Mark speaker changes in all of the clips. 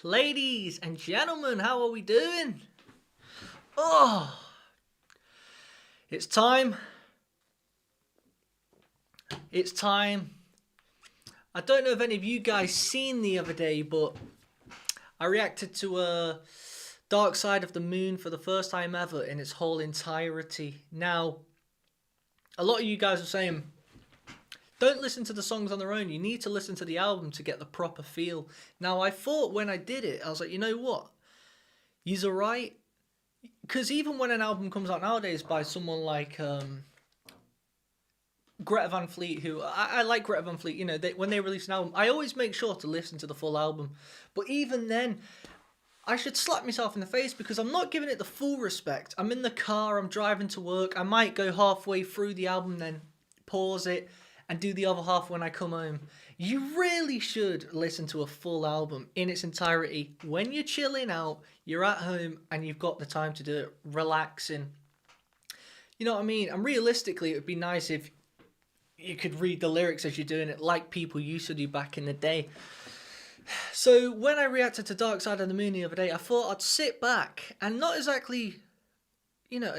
Speaker 1: Ladies and gentlemen, how are we doing? Oh, it's time. It's time. I don't know if any of you guys seen the other day, but I reacted to Dark Side of the Moon for the first time ever in its whole entirety. Now, a lot of you guys are saying, don't listen to the songs on their own. You need to listen to the album to get the proper feel. Now, I thought when I did it, I was like, you know what? You're right. Because even when an album comes out nowadays by someone like Greta Van Fleet, who I like Greta Van Fleet, you know, when they release an album, I always make sure to listen to the full album. But even then, I should slap myself in the face because I'm not giving it the full respect. I'm in the car, I'm driving to work, I might go halfway through the album, then pause it, and do the other half when I come home. You really should listen to a full album in its entirety when you're chilling out, you're at home, and you've got the time to do it, relaxing. You know what I mean? And realistically, it would be nice if you could read the lyrics as you're doing it, like people used to do back in the day. So when I reacted to Dark Side of the Moon the other day, I thought I'd sit back and not exactly... You know,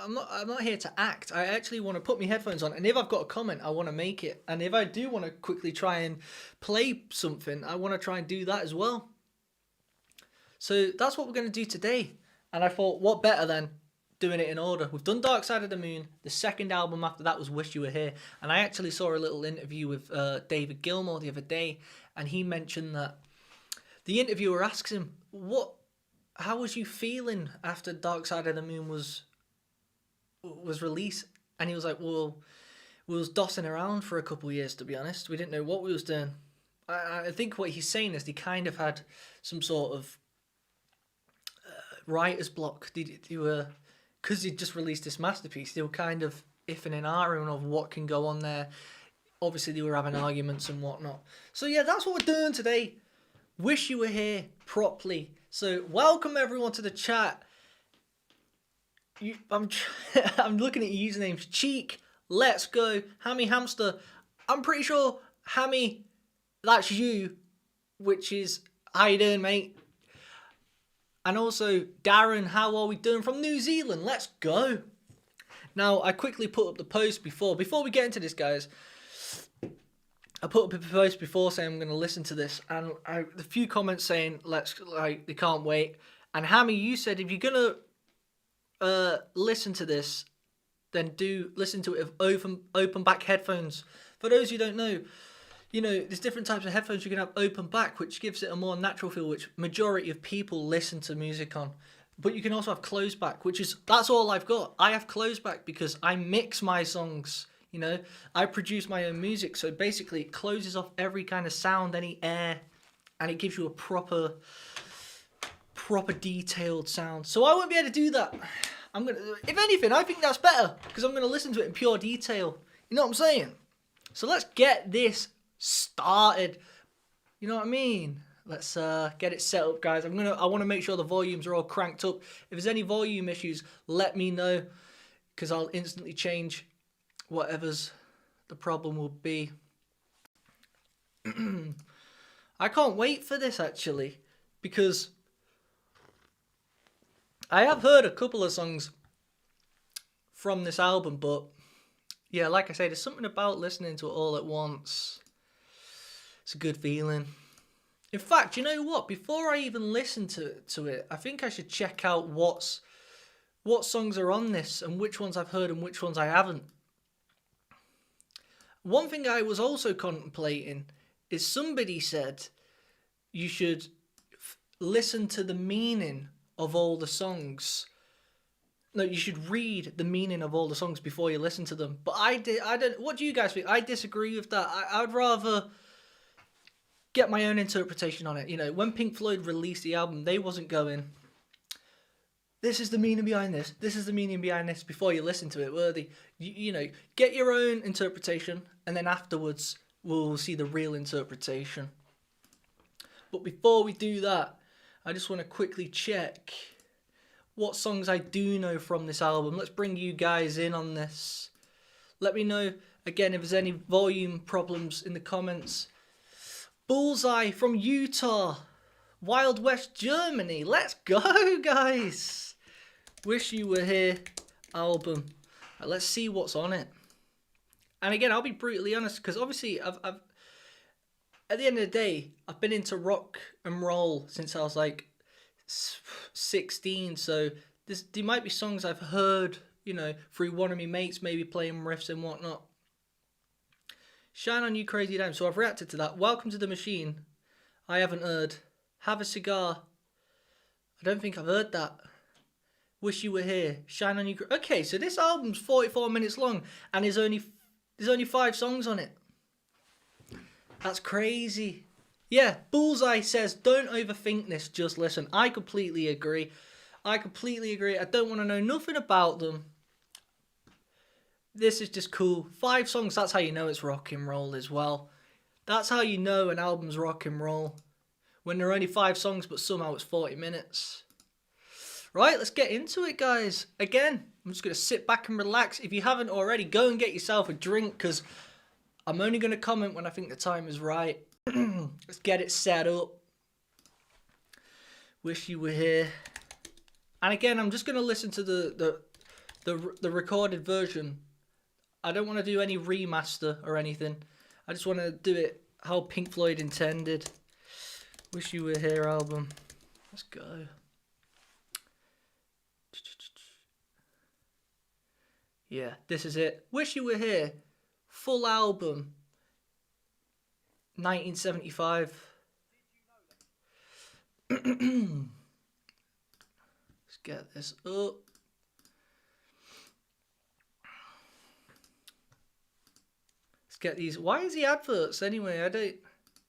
Speaker 1: I'm not here to act. I actually want to put my headphones on, and if I've got a comment, I want to make it. And if I do want to quickly try and play something, I want to try and do that as well. So that's what we're going to do today. And I thought, what better than doing it in order? We've done Dark Side of the Moon. The second album after that was Wish You Were Here. And I actually saw a little interview with David Gilmour the other day, and he mentioned that the interviewer asks him, how was you feeling after Dark Side of the Moon was released? And he was like, well, we was dossing around for a couple of years, to be honest. We didn't know what we was doing. I think what he's saying is they kind of had some sort of writer's block. They were, because he just released this masterpiece, they were kind of iffing and ahhing of what can go on there. Obviously, they were having arguments and whatnot. So yeah, that's what we're doing today. Wish You Were Here properly. So welcome everyone to the chat. I'm looking at your usernames. Cheek, Let's Go, Hammy Hamster. I'm pretty sure Hammy, that's you, which is how you doing, mate? And also Darren, how are we doing from New Zealand? Let's go. Now I quickly put up the post before we get into this, guys. I put up a post before saying I'm going to listen to this, and a few comments saying they can't wait. And Hammy, you said if you're going to listen to this, then do listen to it with open back headphones. For those who don't know, you know, there's different types of headphones. You can have open back, which gives it a more natural feel, which majority of people listen to music on. But you can also have closed back, that's all I've got. I have closed back because I mix my songs. You know, I produce my own music, so basically it closes off every kind of sound, any air, and it gives you a proper detailed sound. So I won't be able to do that. If anything, I think that's better, because I'm gonna listen to it in pure detail. You know what I'm saying? So let's get this started. You know what I mean? Let's get it set up, guys. I want to make sure the volumes are all cranked up. If there's any volume issues, let me know, because I'll instantly change whatever's the problem will be. I can't wait for this, actually, because I have heard a couple of songs from this album, but yeah, like I say, there's something about listening to it all at once. It's a good feeling. In fact, you know what? Before I even listen to it, I think I should check out what songs are on this and which ones I've heard and which ones I haven't. One thing I was also contemplating is somebody said you should listen to the meaning of all the songs. No, you should read the meaning of all the songs before you listen to them. But I don't. What do you guys think? I disagree with that. I'd rather get my own interpretation on it. You know, when Pink Floyd released the album, they wasn't going, this is the meaning behind this. This is the meaning behind this before you listen to it, were they? You know, get your own interpretation, and then afterwards we'll see the real interpretation. But before we do that, I just want to quickly check what songs I do know from this album. Let's bring you guys in on this. Let me know, again, if there's any volume problems in the comments. Bullseye from Utah. Wild West Germany. Let's go, guys. Wish You Were Here album. Right, let's see what's on it. And again, I'll be brutally honest, because obviously I've at the end of the day, I've been into rock and roll since I was like 16. So there might be songs I've heard, you know, through one of my mates, maybe playing riffs and whatnot. Shine On You Crazy Dime. So I've reacted to that. Welcome to the Machine. I haven't heard. Have a Cigar. I don't think I've heard that. Wish You Were Here. Shine On You. Okay, so this album's 44 minutes long and there's only 5 songs on it. That's crazy. Yeah, Bullseye says, don't overthink this, just listen. I completely agree. I don't want to know nothing about them. This is just cool. 5 songs, that's how you know it's rock and roll as well. That's how you know an album's rock and roll. When there are only 5 songs, but somehow it's 40 minutes. Right, let's get into it, guys. Again, I'm just going to sit back and relax. If you haven't already, go and get yourself a drink, because I'm only going to comment when I think the time is right. Let's get it set up. Wish You Were Here. And again, I'm just going to listen to the recorded version. I don't want to do any remaster or anything. I just want to do it how Pink Floyd intended. Wish You Were Here album. Let's go. Yeah, this is it. Wish You Were Here. Full album. 1975. Let's get this up. Let's get these. Why is the adverts anyway? I don't.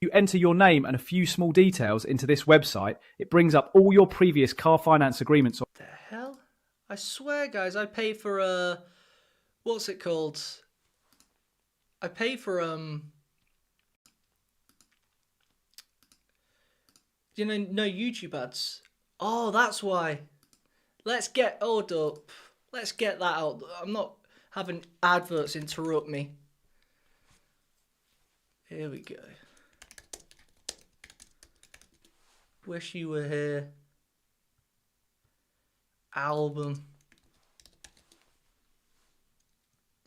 Speaker 2: You enter your name and a few small details into this website. It brings up all your previous car finance agreements.
Speaker 1: What the hell? I swear, guys, I pay for what's it called? I pay for you know, no YouTube ads. Oh, that's why. Let's get hold up. Let's get that out. I'm not having adverts interrupt me. Here we go. Wish You Were Here. Album.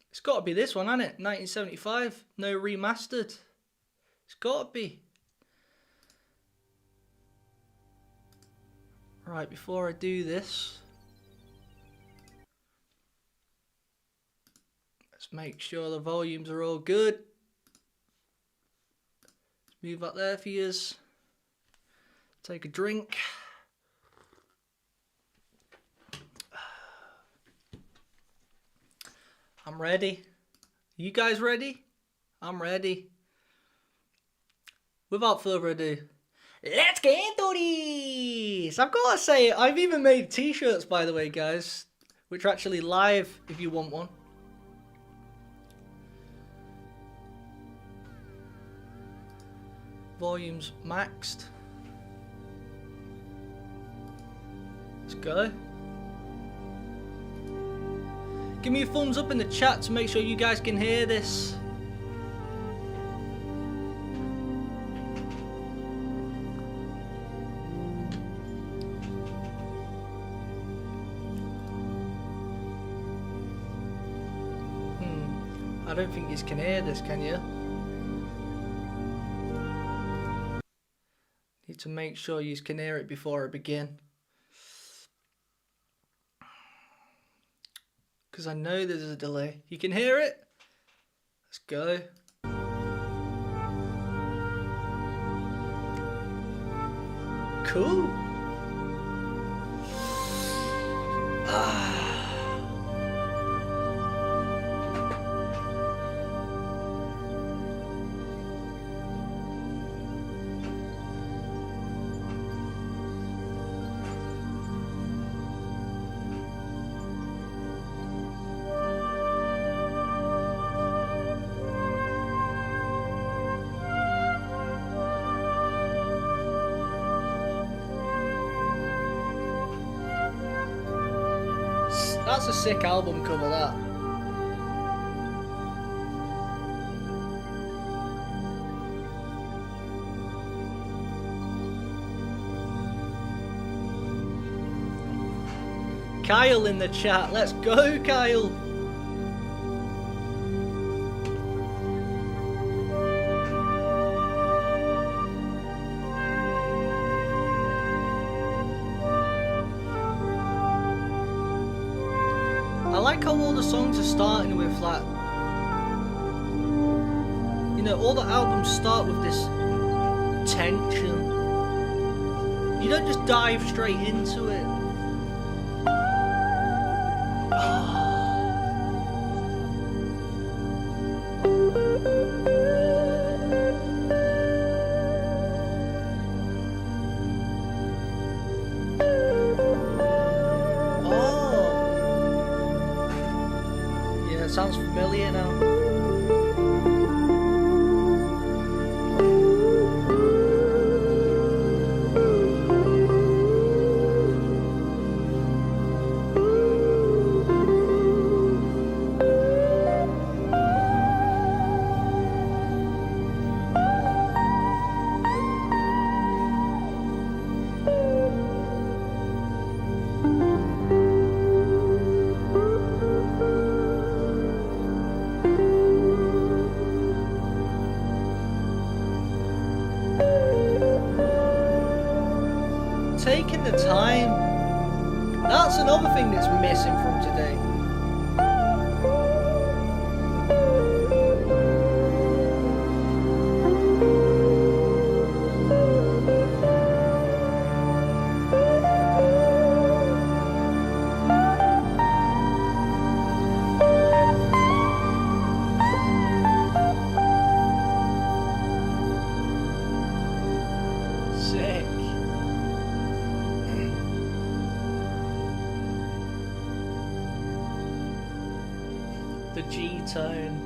Speaker 1: It's got to be this one, hasn't it? 1975. No remastered. It's got to be. Right, before I do this, let's make sure the volumes are all good. Let's move up there for yous. Take a drink. I'm ready. You guys ready? I'm ready. Without further ado, let's get into this! I've got to say, I've even made t-shirts, by the way, guys, which are actually live if you want one. Volumes maxed. Let's go. Give me a thumbs up in the chat to make sure you guys can hear this. I don't think you can hear this, can you? Need to make sure you can hear it before I begin. Because I know there's a delay. You can hear it? Let's go. Cool. That's a sick album cover, that. Kyle in the chat. Let's go, Kyle. I like how all the songs are starting with like, you know, all the albums start with this tension. You don't just dive straight into it. Sounds familiar now. Taking the time. That's another thing that's missing from today. Sick. The G-tone.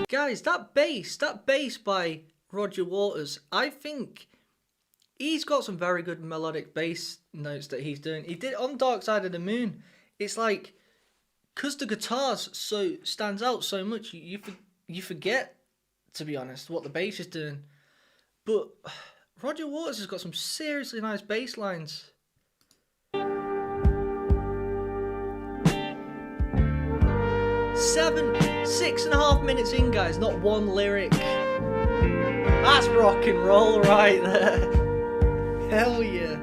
Speaker 1: Guys, that bass by Roger Waters, I think he's got some very good melodic bass notes that he's doing. He did on Dark Side of the Moon. It's like, because the guitars stands out so much, you forget, to be honest, what the bass is doing. But Roger Waters has got some seriously nice bass lines. 6.5 minutes in, guys, not one lyric. That's rock and roll right there. Hell yeah.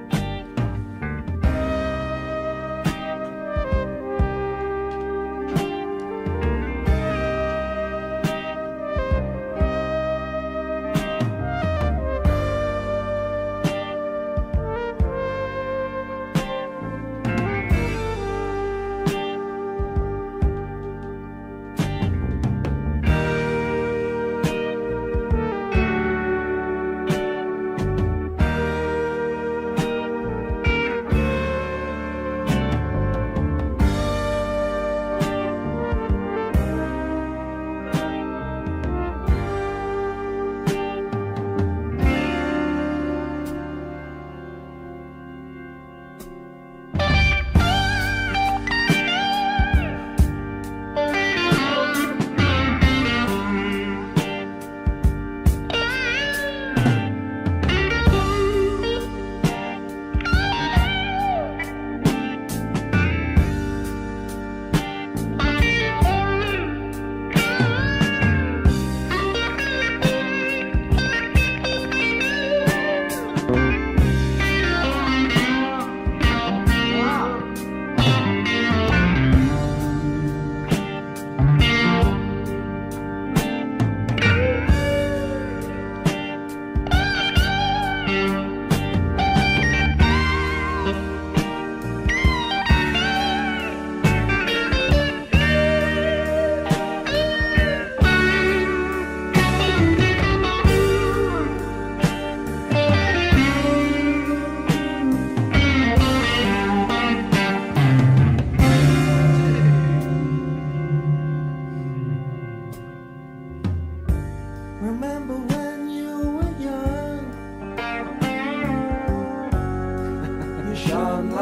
Speaker 3: Shine on,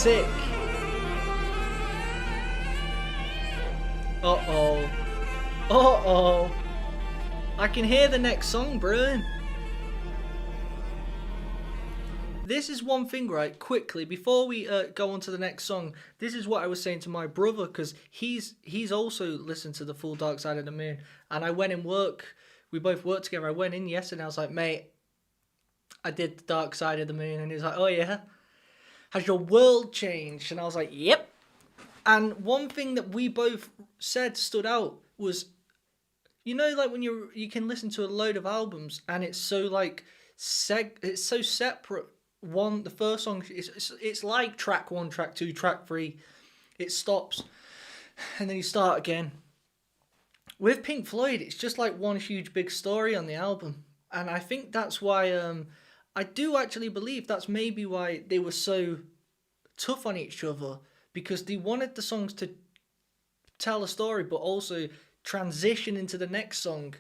Speaker 1: sick. Uh-oh. Uh-oh. I can hear the next song brewing. This is one thing, right, quickly, before we go on to the next song, this is what I was saying to my brother, because he's also listened to the full Dark Side of the Moon, and I went in work, we both worked together, I went in yesterday, and I was like, mate, I did the Dark Side of the Moon, and he was like, oh yeah? Has your world changed? And I was like, yep. And one thing that we both said stood out was, you know, like when you can listen to a load of albums, and it's so like, it's so separate. The first song, it's like track 1, track 2, track 3. It stops, and then you start again. With Pink Floyd, it's just like one huge big story on the album, and I think that's why I do actually believe that's maybe why they were so tough on each other, because they wanted the songs to tell a story, but also transition into the next song.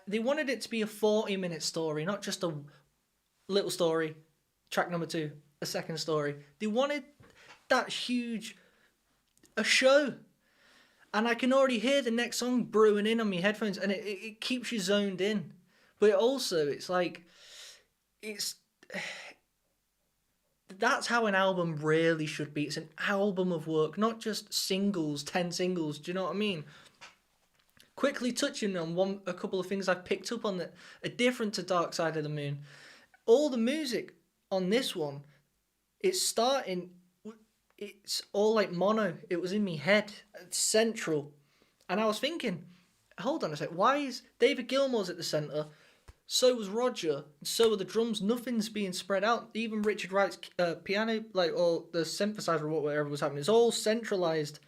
Speaker 1: They wanted it to be a 40-minute story, not just a little story. Track number 2, a second story. They wanted that huge a show. And I can already hear the next song brewing in on my headphones, and it keeps you zoned in. But also, it's like, that's how an album really should be. It's an album of work, not just singles, 10 singles, do you know what I mean? Quickly touching on a couple of things I've picked up on that are different to Dark Side of the Moon. All the music on this one, it's all like mono. It was in me head. It's central. And I was thinking, hold on a sec, why is David Gilmour's at the centre? So was Roger. So were the drums. Nothing's being spread out. Even Richard Wright's piano, or the synthesizer or whatever was happening, it's all centralised.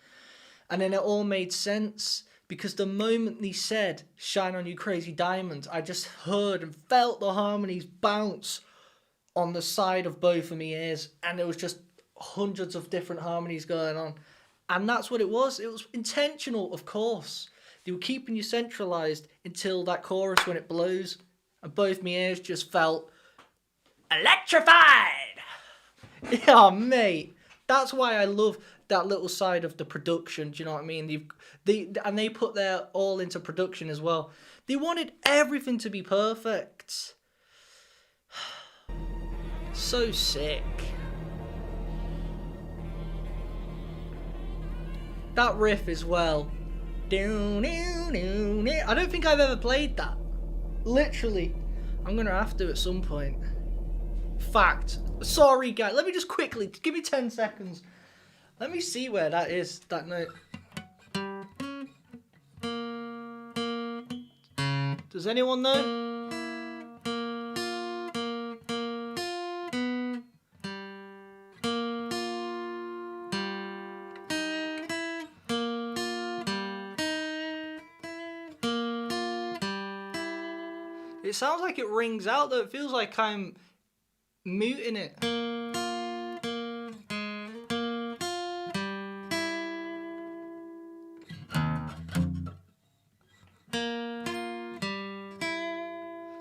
Speaker 1: And then it all made sense. Because the moment they said, "Shine on you crazy diamond," I just heard and felt the harmonies bounce on the side of both of my ears. And there was just hundreds of different harmonies going on. And that's what it was. It was intentional, of course. They were keeping you centralised until that chorus when it blows. And both my ears just felt electrified. Yeah, mate. That's why I love that little side of the production. Do you know what I mean? They put their all into production as well. They wanted everything to be perfect. So sick. That riff as well. I don't think I've ever played that. Literally. I'm going to have to at some point. Fact. Sorry, guys. Let me just quickly, give me 10 seconds. Let me see where that is, that note. Does anyone know? It sounds like it rings out though. It feels like I'm muting it.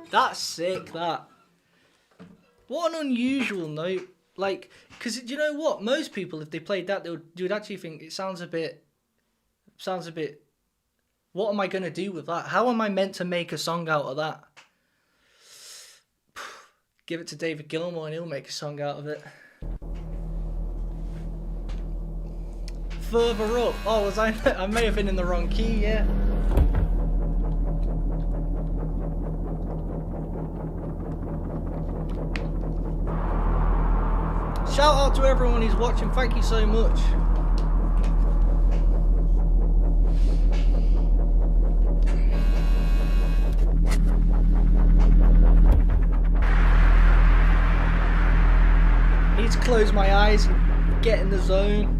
Speaker 1: That's sick, that. What an unusual note. Like, because do you know what? Most people, if they played that, they would actually think it sounds a bit, what am I going to do with that? How am I meant to make a song out of that? Give it to David Gilmour and he'll make a song out of it. Further up. Oh, was I may have been in the wrong key, yeah. Shout out to everyone who's watching, thank you so much. Need to close my eyes and get in the zone.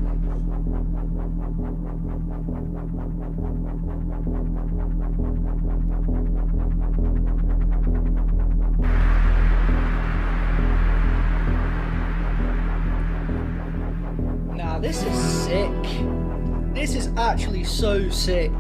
Speaker 1: Nah, this is sick. This is actually so sick.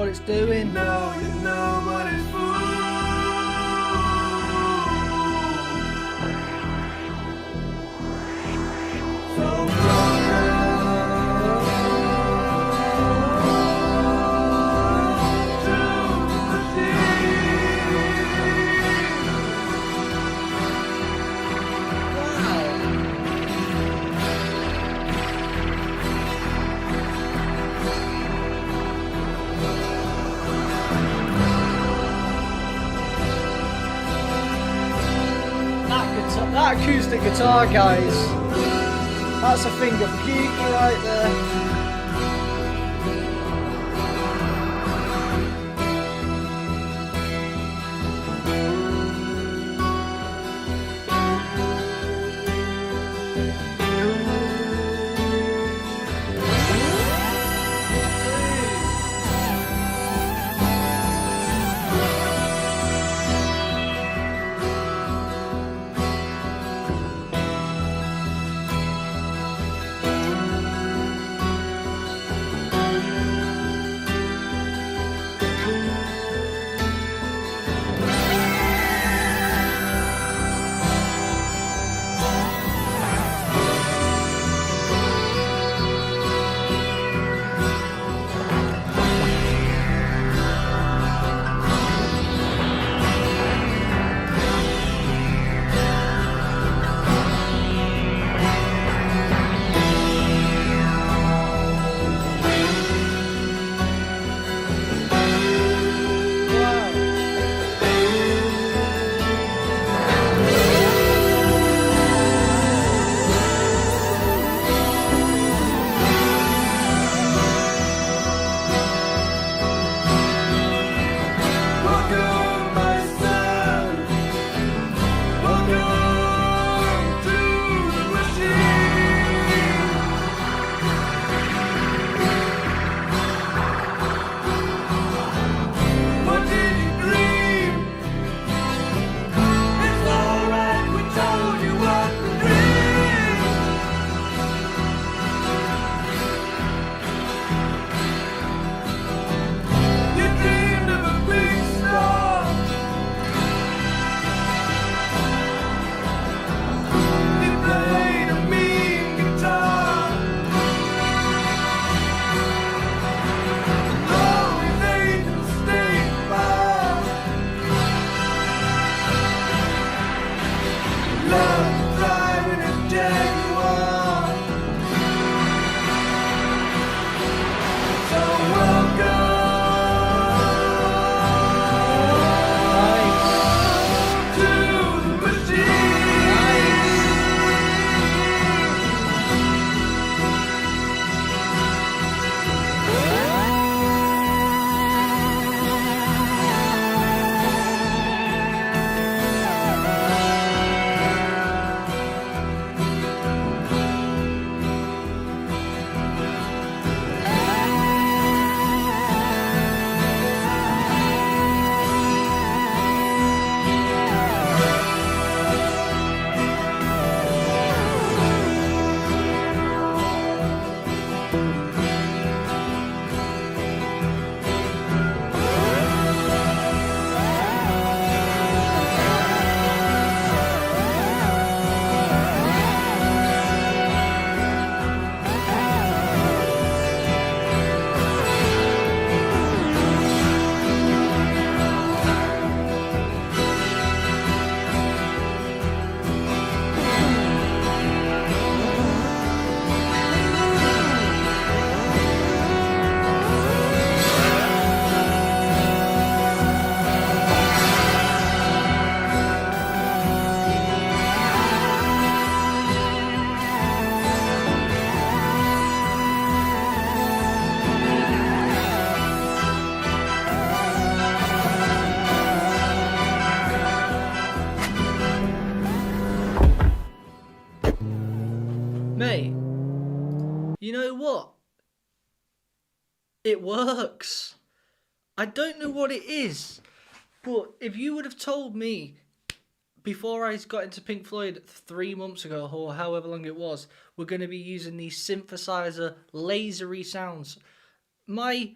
Speaker 1: what it's doing.
Speaker 3: No, you know what it's for.
Speaker 1: That acoustic guitar, guys, that's a finger for Kiki right there. Mate, you know what? It works. I don't know what it is, but if you would have told me before I got into Pink Floyd 3 months ago, or however long it was, we're going to be using these synthesizer lasery sounds, my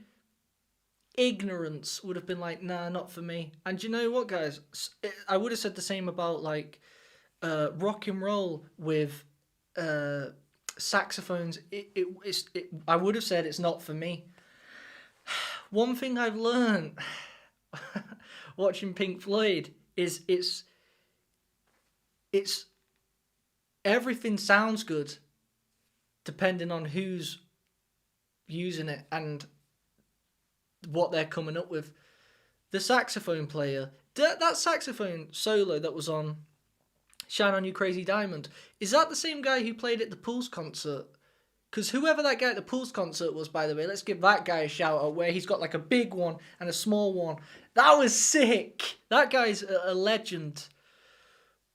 Speaker 1: ignorance would have been like, nah, not for me. And you know what, guys? I would have said the same about like rock and roll with saxophones. I would have said it's not for me. One thing I've learned watching Pink Floyd is it's everything sounds good depending on who's using it and what they're coming up with. The saxophone player, that saxophone solo that was on Shine On You Crazy Diamond, is that the same guy who played at the Pulse concert? Because whoever that guy at the Pulse concert was, by the way, let's give that guy a shout out, where he's got like a big one and a small one. That was sick. That guy's a legend.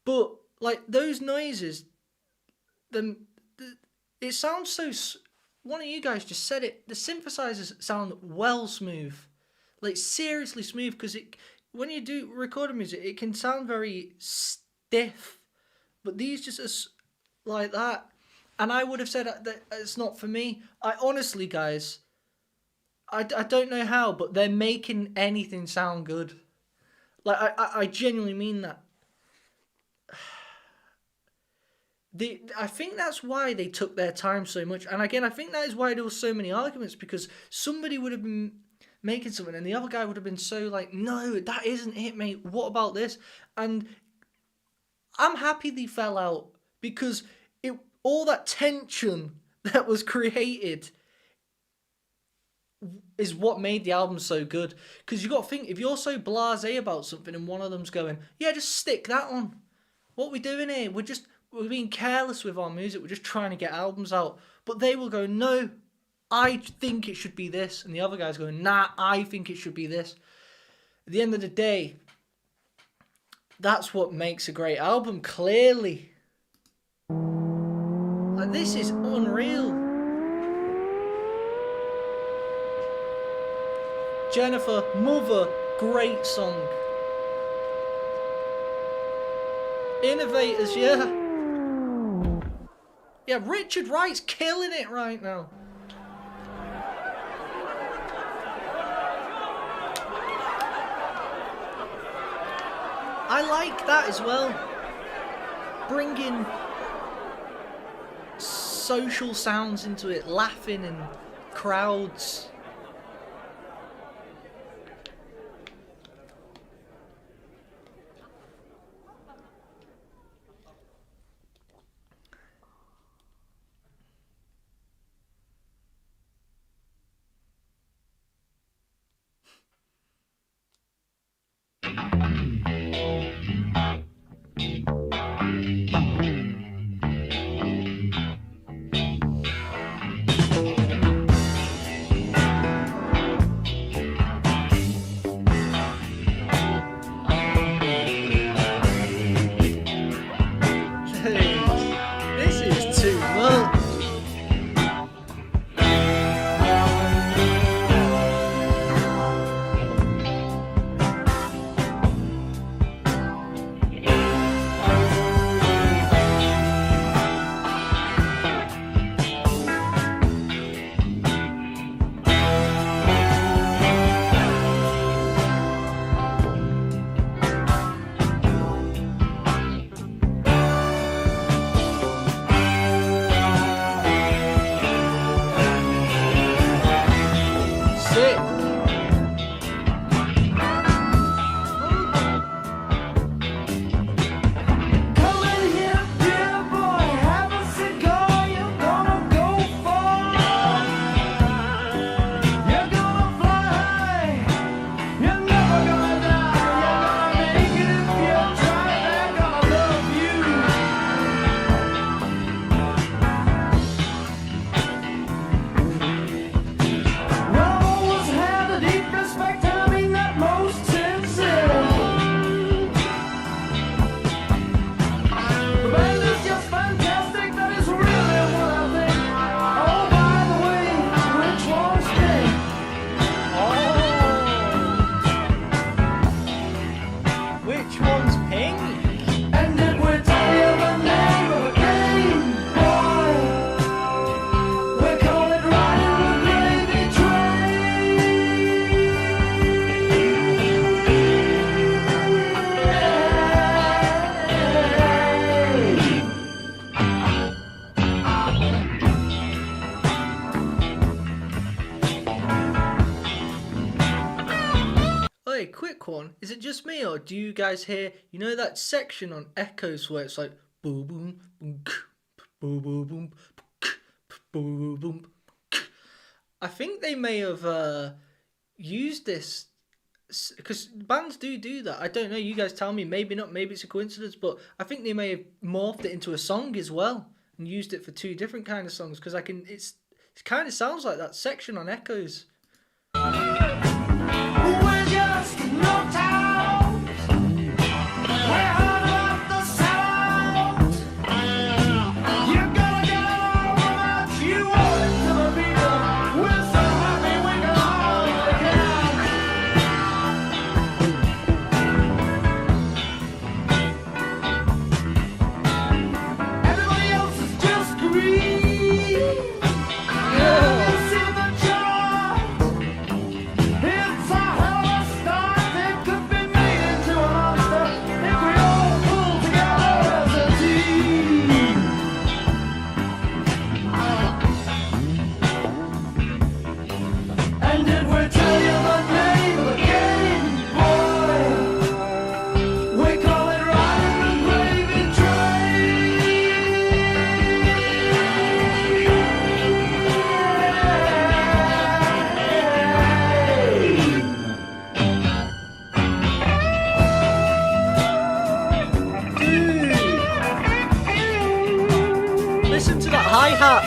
Speaker 1: But like those noises, it sounds so. One of you guys just said it. The synthesizers sound well smooth, like seriously smooth. Because when you do recorded music, it can sound very stiff, but these just are like that. And I would have said that it's not for me. I honestly, guys, I don't know how, but they're making anything sound good. Like, I genuinely mean that. I think that's why they took their time so much. And again, I think that is why there were so many arguments, because somebody would have been making something and the other guy would have been so like, no, that isn't it, mate. What about this? And I'm happy they fell out, because all that tension that was created is what made the album so good. Because you got to think, if you're so blasé about something and one of them's going, yeah, just stick that on. What are we doing here? We're being careless with our music. We're just trying to get albums out. But they will go, no, I think it should be this. And the other guy's going, nah, I think it should be this. At the end of the day, that's what makes a great album, clearly. Like, this is unreal. Jennifer, Mother, great song. Innovators, yeah. Yeah, Richard Wright's killing it right now. I like that as well. Bringing social sounds into it, laughing and crowds. one, is it just me, or do you guys hear, you know, that section on echoes where it's like boom boom boom boom boom boom boom boom? I think they may have used this because bands do that. I don't know. You guys tell me. Maybe not. Maybe it's a coincidence, but I think they may have morphed it into a song as well and used it for two different kind of songs. Because it kind of sounds like that section on Echoes.
Speaker 3: We're just no towns. We're all about the sound. You gotta get all that you want to the people. We're so happy we can hold it down. Everybody else is just green. It's in the jar. It's a hell of a start. It could be made into a monster if we all pull together as a team. And did we tell you the name of the game, boy? We call it riding the gravy
Speaker 1: Dude, listen to that hi-hat.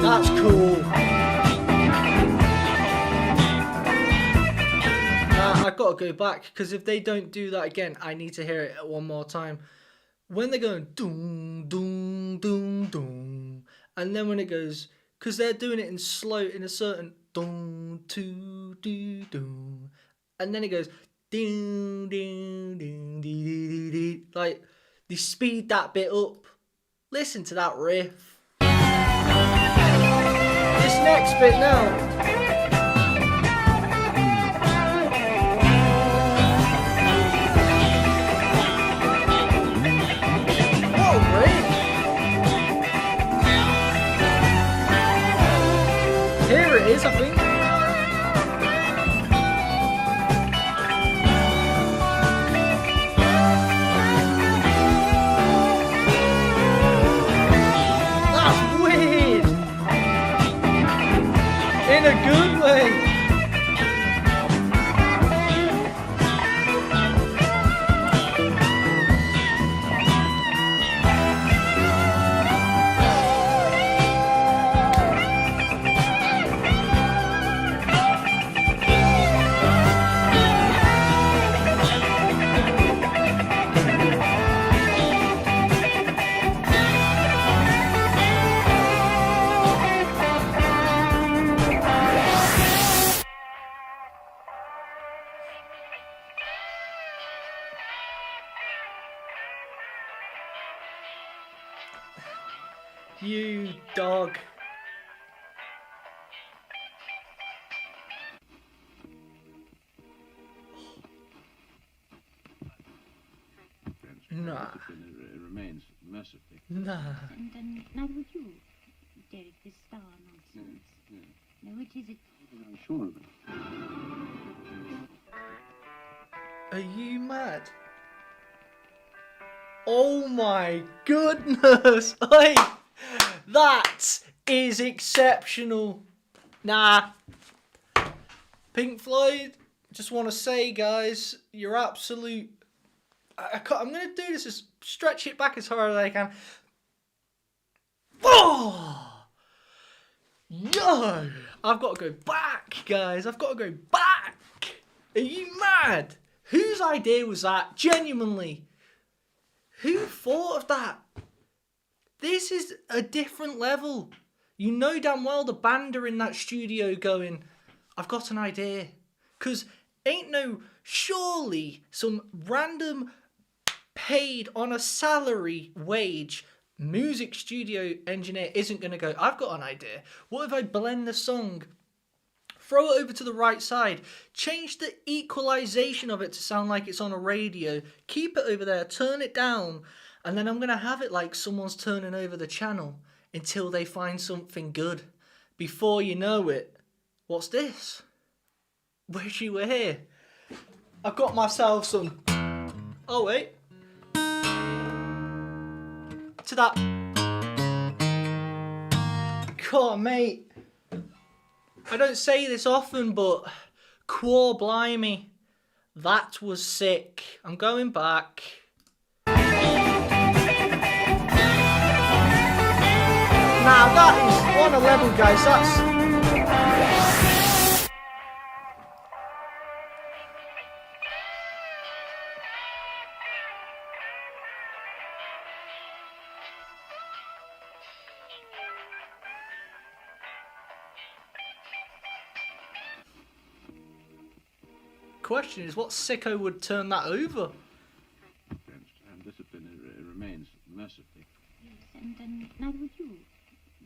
Speaker 1: That's cool. I've got to go back because if they don't do that again, I need to hear it one more time. When they're going doom doom doom doom, and then when it goes, because they're doing it in slow in a certain doom to do doom, and then it goes doom doom doom dee dee dee dee. Like they speed that bit up. Listen to that riff. This next bit now. What a riff. Here it is, I think. That's weird. In a good way. You dog. Nah.
Speaker 4: It remains mercifully.
Speaker 1: Nah.
Speaker 5: And now would you, Derek, this star nonsense? Now, what is it?
Speaker 4: I'm sure of it.
Speaker 1: Are you mad? Oh my goodness! Like, that is exceptional. Nah. Pink Floyd, just want to say, guys, you're absolute. I'm going to do this, as stretch it back as hard as I can. Oh! Yo! I've got to go back, guys. I've got to go back. Are you mad? Whose idea was that? Genuinely. Who thought of that? This is a different level. You know damn well the band are in that studio going, I've got an idea. Because ain't no, surely some random paid on a salary wage music studio engineer isn't going to go, I've got an idea. What if I blend the song, throw it over to the right side, change the equalization of it to sound like it's on a radio, keep it over there, turn it down, and then I'm going to have it like someone's turning over the channel until they find something good. Before you know it, what's this? Wish you were here. I've got myself some... Oh, wait. To that... Come on, mate. I don't say this often, but... Quo blimey. That was sick. I'm going back. Now that is on a level, guys. That's... Question is, what sicko would turn that over?
Speaker 4: And discipline it remains massively.
Speaker 5: Yes, and now would you,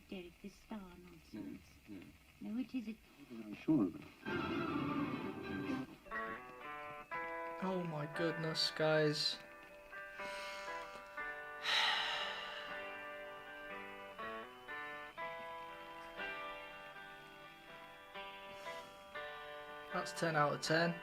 Speaker 5: Derek, this star nonsense? Now, which is it?
Speaker 4: I'm sure of it.
Speaker 1: Oh my goodness, guys. That's 10 out of 10.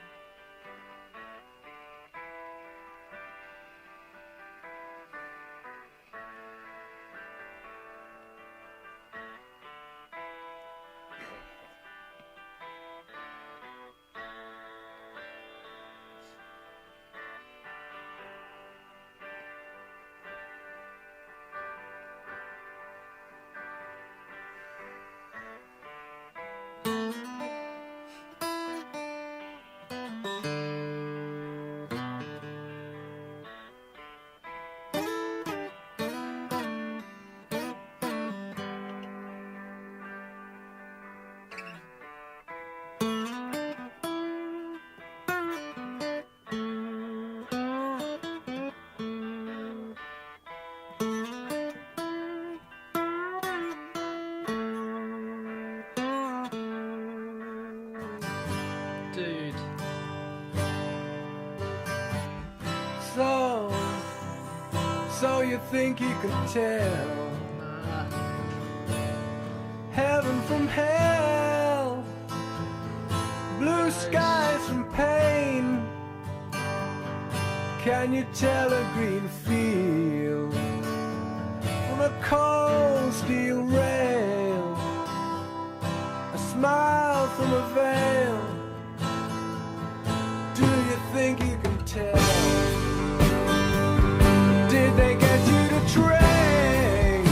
Speaker 1: Dude.
Speaker 3: So you think you can tell heaven from hell, blue skies from pain? Can you tell a green field from a cold steel rail, a smile from a veil? Do you think you can tell? Did they get you to train?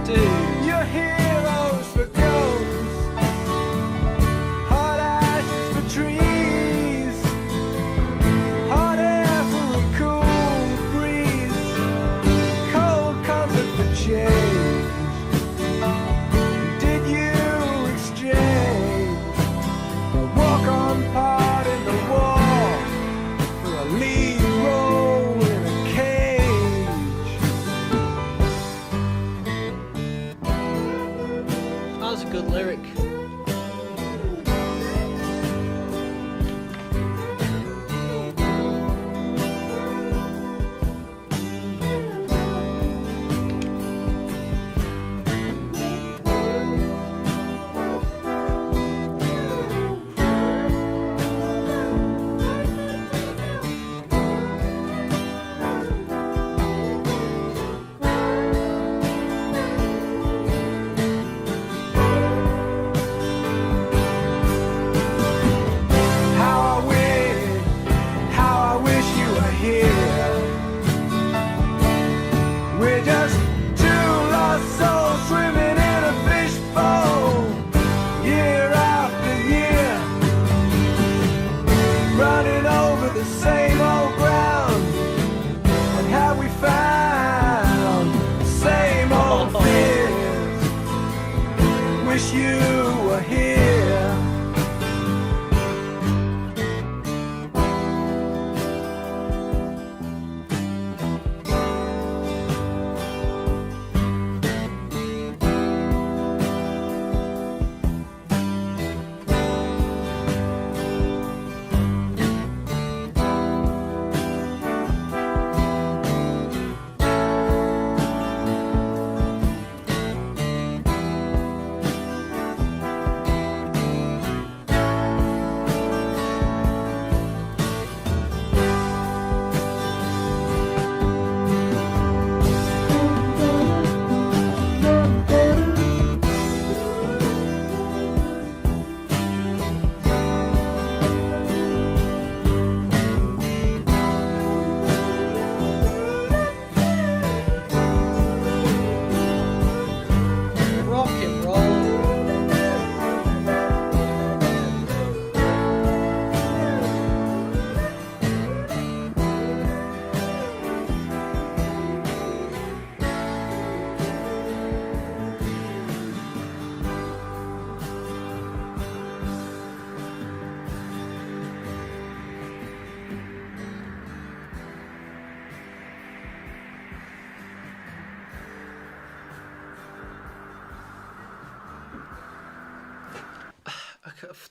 Speaker 1: Dude.
Speaker 3: Your heroes for ghosts, hot ashes for trees, hot air for a cool breeze, cold comfort for change. Did you exchange a walk-on part in the war for a lead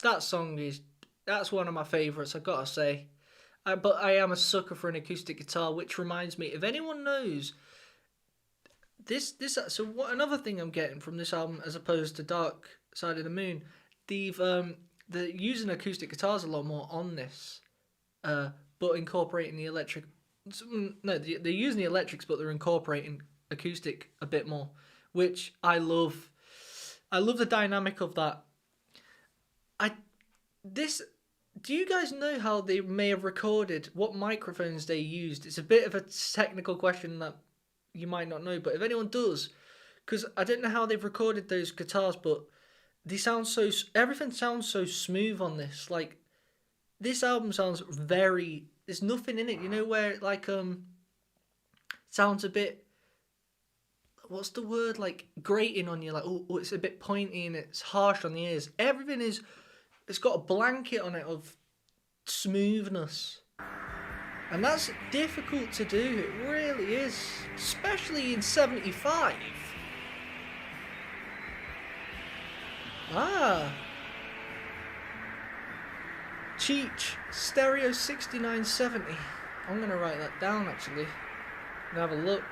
Speaker 1: that song that's one of my favourites, I gotta say. But I am a sucker for an acoustic guitar, which reminds me, if anyone knows so what another thing I'm getting from this album, as opposed to Dark Side of the Moon, they're using acoustic guitars a lot more on this, but incorporating the electric. No, they're using the electrics, but they're incorporating acoustic a bit more, which I love. I love the dynamic of that. Do you guys know how they may have recorded, what microphones they used? It's a bit of a technical question that you might not know, but if anyone does, because I don't know how they've recorded those guitars, but everything sounds so smooth on this. Like, this album sounds there's nothing in it, you know, where it like sounds a bit, what's the word, like grating on you, like oh it's a bit pointy and it's harsh on the ears. Everything it's got a blanket on it of smoothness. And that's difficult to do, it really is, especially in 75. Cheech, Stereo 6970. I'm going to write that down actually and have a look.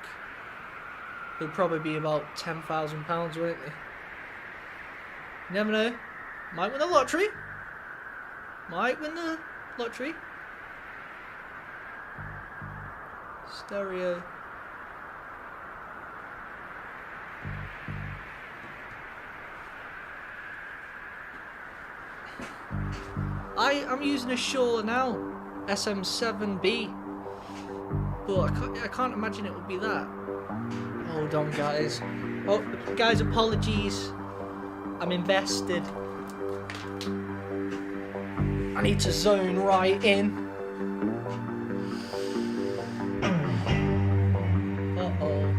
Speaker 1: They'll probably be about £10,000, won't they? Never know. Might win the lottery. Stereo. I'm using a Shaw now, SM7B, but I can't imagine it would be that. Hold on, guys. Oh, guys, apologies. I'm invested. I need to zone right in. Uh-oh.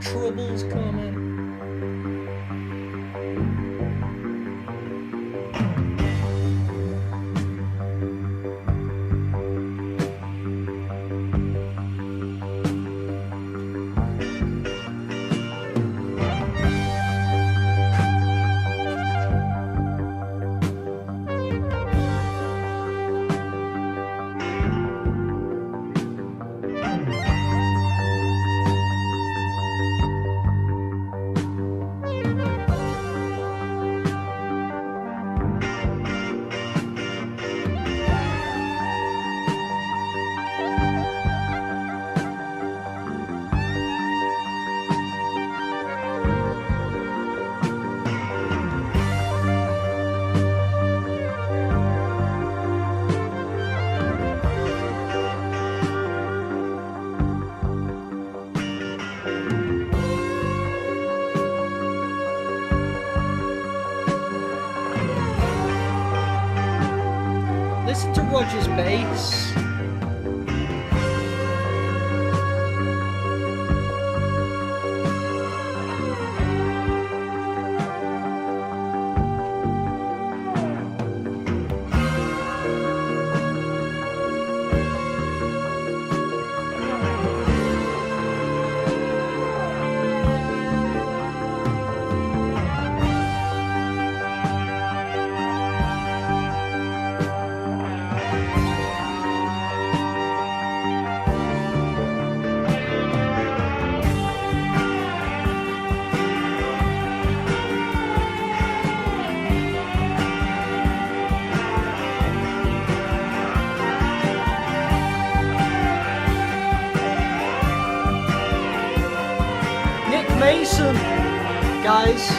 Speaker 1: Trouble's coming. Listen to Roger's bass. Mason, guys.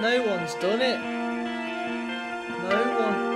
Speaker 1: No one's done it. No one.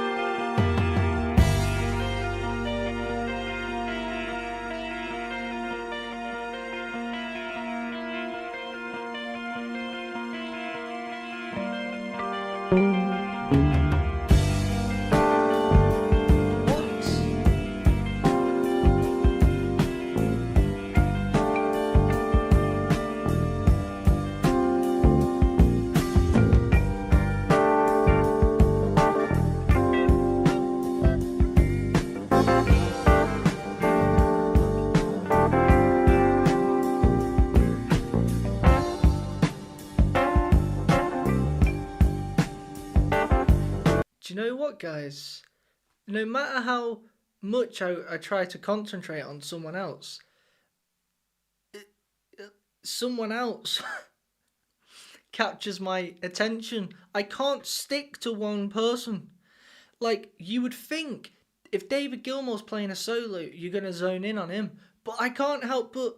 Speaker 1: Do you know what, guys? No matter how much I try to concentrate on someone else, someone else captures my attention. I can't stick to one person. Like, you would think if David Gilmour's playing a solo, you're going to zone in on him. But I can't help but...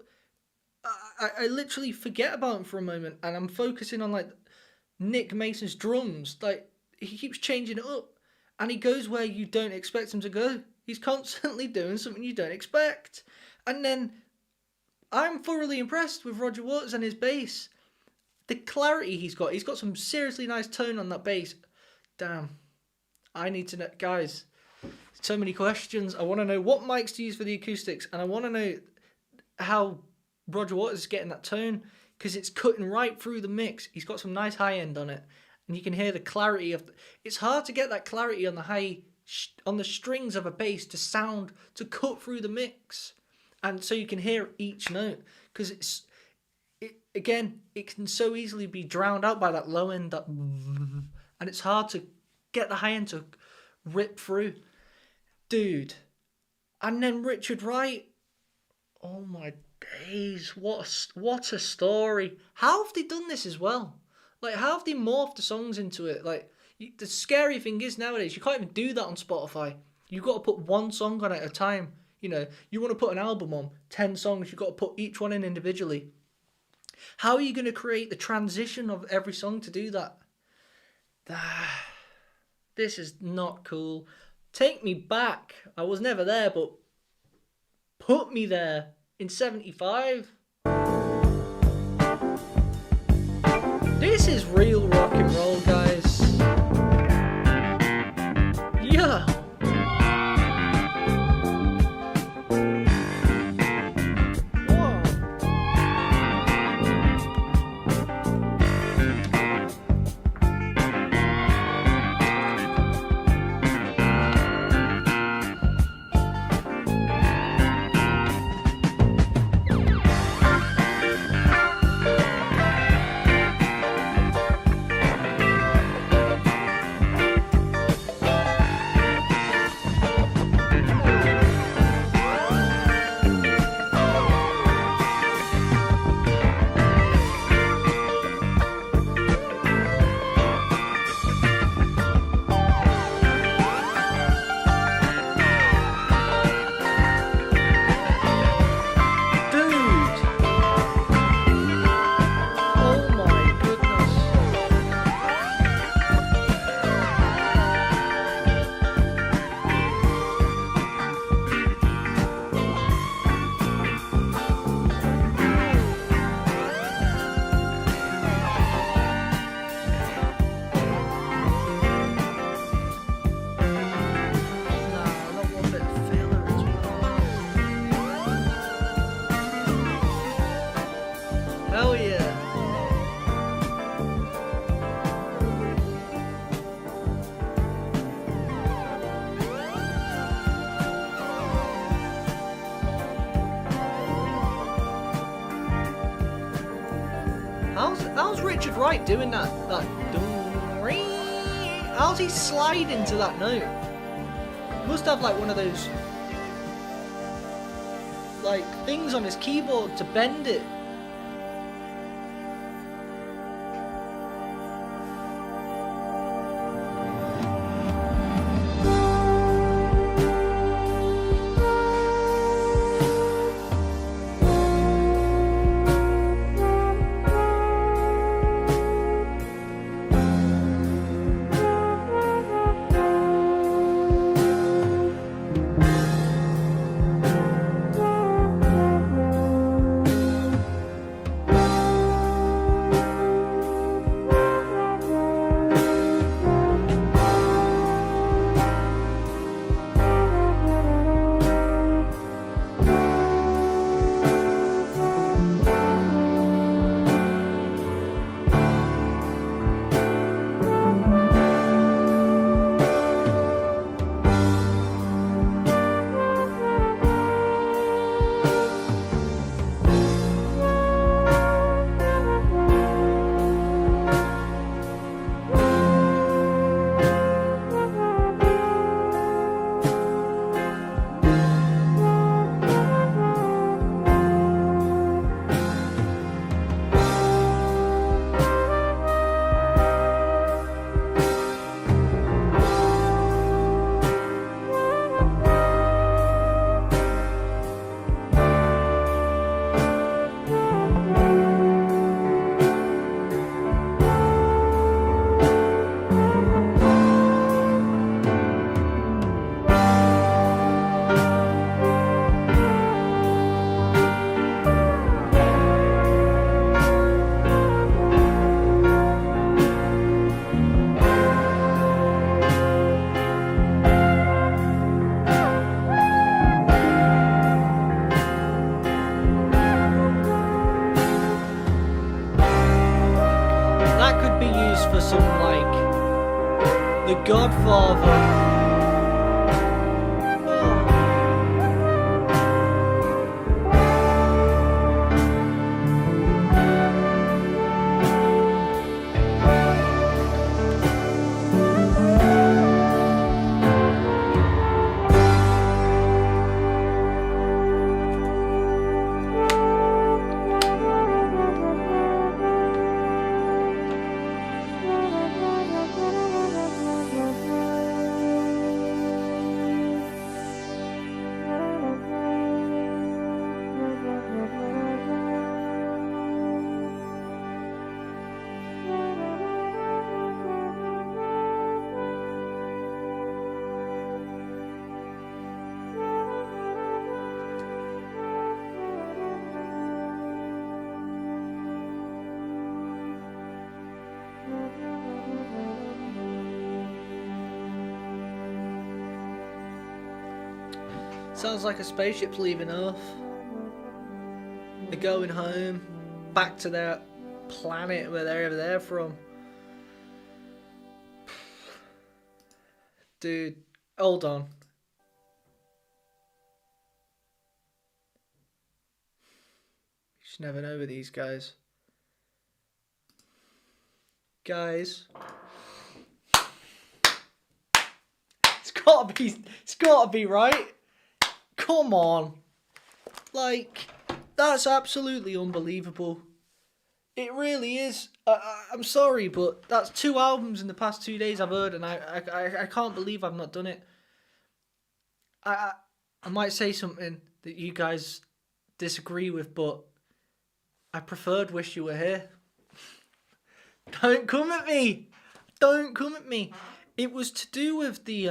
Speaker 1: I literally forget about him for a moment, and I'm focusing on, like, Nick Mason's drums. Like, he keeps changing it up, and he goes where you don't expect him to go. He's constantly doing something you don't expect. And then I'm thoroughly impressed with Roger Waters and his bass. The clarity he's got some seriously nice tone on that bass. Damn, I need to know, guys, so many questions. I want to know what mics to use for the acoustics, and I want to know how Roger Waters is getting that tone, because it's cutting right through the mix. He's got some nice high end on it, and you can hear the clarity of... It's hard to get that clarity on the on the strings of a bass to cut through the mix, and so you can hear each note, because it can so easily be drowned out by that low end, and it's hard to get the high end to rip through, dude. And then Richard Wright, oh my days, what a story. How have they done this as well? Like, how have they morphed the songs into it? Like, the scary thing is nowadays, you can't even do that on Spotify. You've got to put one song on at a time. You know, you want to put an album on, 10 songs, you've got to put each one in individually. How are you going to create the transition of every song to do that? This is not cool. Take me back. I was never there, but put me there in 75. This is real rock and roll, guys. Yeah. Whoa. Hell yeah. How's Richard Wright doing that how's he sliding to that note? He must have like one of those like things on his keyboard to bend it. some like The Godfather. Sounds like a spaceship's leaving Earth. They're going home, back to their planet, wherever they're from. Dude, hold on. You just never know with these guys. Guys. It's gotta be right. Come on. Like, that's absolutely unbelievable. It really is. I'm sorry, but that's 2 albums in the past 2 days I've heard, and I can't believe I've not done it. I might say something that you guys disagree with, but I preferred Wish You Were Here. Don't come at me. Don't come at me. It was to do with the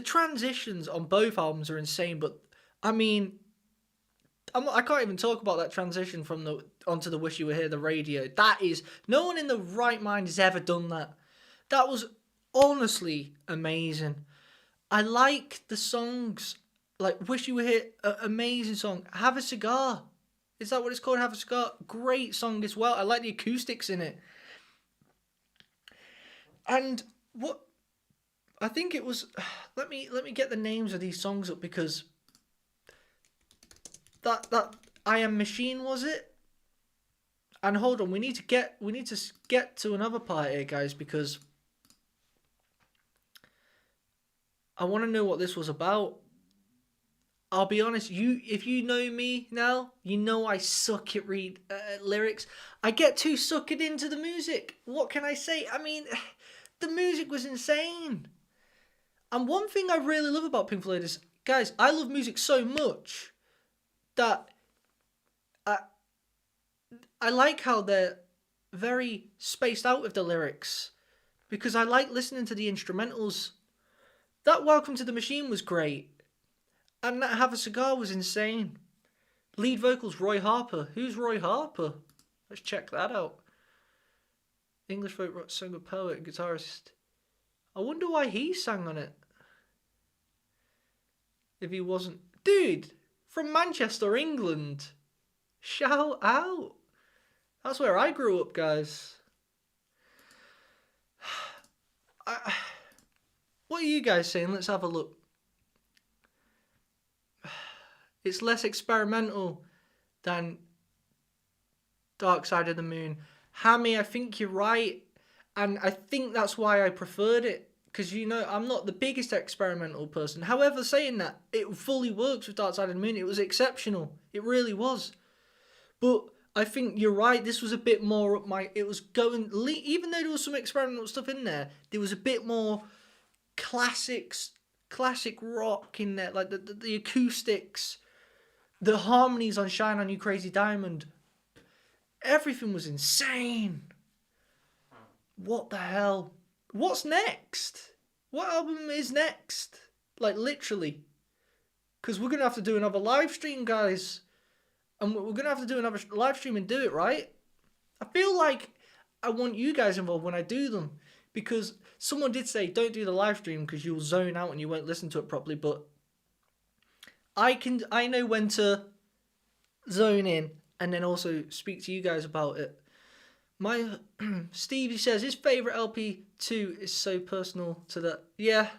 Speaker 1: transitions on both albums are insane, but I mean, I can't even talk about that transition from onto the Wish You Were Here, the radio. That is, no one in the right mind has ever done that. That was honestly amazing. I like the songs, like Wish You Were Here, amazing song. Have a Cigar. Is that what it's called? Have a Cigar. Great song as well. I like the acoustics in it. And what I think it was, let me get the names of these songs up, because that I Am Machine, was it? And hold on, we need to get to another part here, guys, because I want to know what this was about. I'll be honest, if you know me now, you know I suck at lyrics. I get too sucked into the music. What can I say? I mean, the music was insane. And one thing I really love about Pink Floyd is, guys, I love music so much that I like how they're very spaced out with the lyrics, because I like listening to the instrumentals. That Welcome to the Machine was great. And that Have a Cigar was insane. Lead vocals, Roy Harper. Who's Roy Harper? Let's check that out. English folk rock singer, poet, and guitarist. I wonder why he sang on it. If he wasn't... Dude, from Manchester, England. Shout out. That's where I grew up, guys. What are you guys saying? Let's have a look. It's less experimental than Dark Side of the Moon. Hammy, I think you're right. And I think that's why I preferred it. Because, you know, I'm not the biggest experimental person. However, saying that, it fully works with Dark Side of the Moon. It was exceptional. It really was. But I think you're right. This was a bit more up my... It was going... Even though there was some experimental stuff in there, there was a bit more classic rock in there. Like the acoustics, the harmonies on Shine On You Crazy Diamond. Everything was insane. What the hell? What's next? What album is next? Like, literally. Because we're going to have to do another live stream, guys. And we're going to have to do another live stream and do it, right? I feel like I want you guys involved when I do them. Because someone did say, don't do the live stream because you'll zone out and you won't listen to it properly. But I know when to zone in and then also speak to you guys about it. My Stevie says his favourite LP too is so personal to that. Yeah.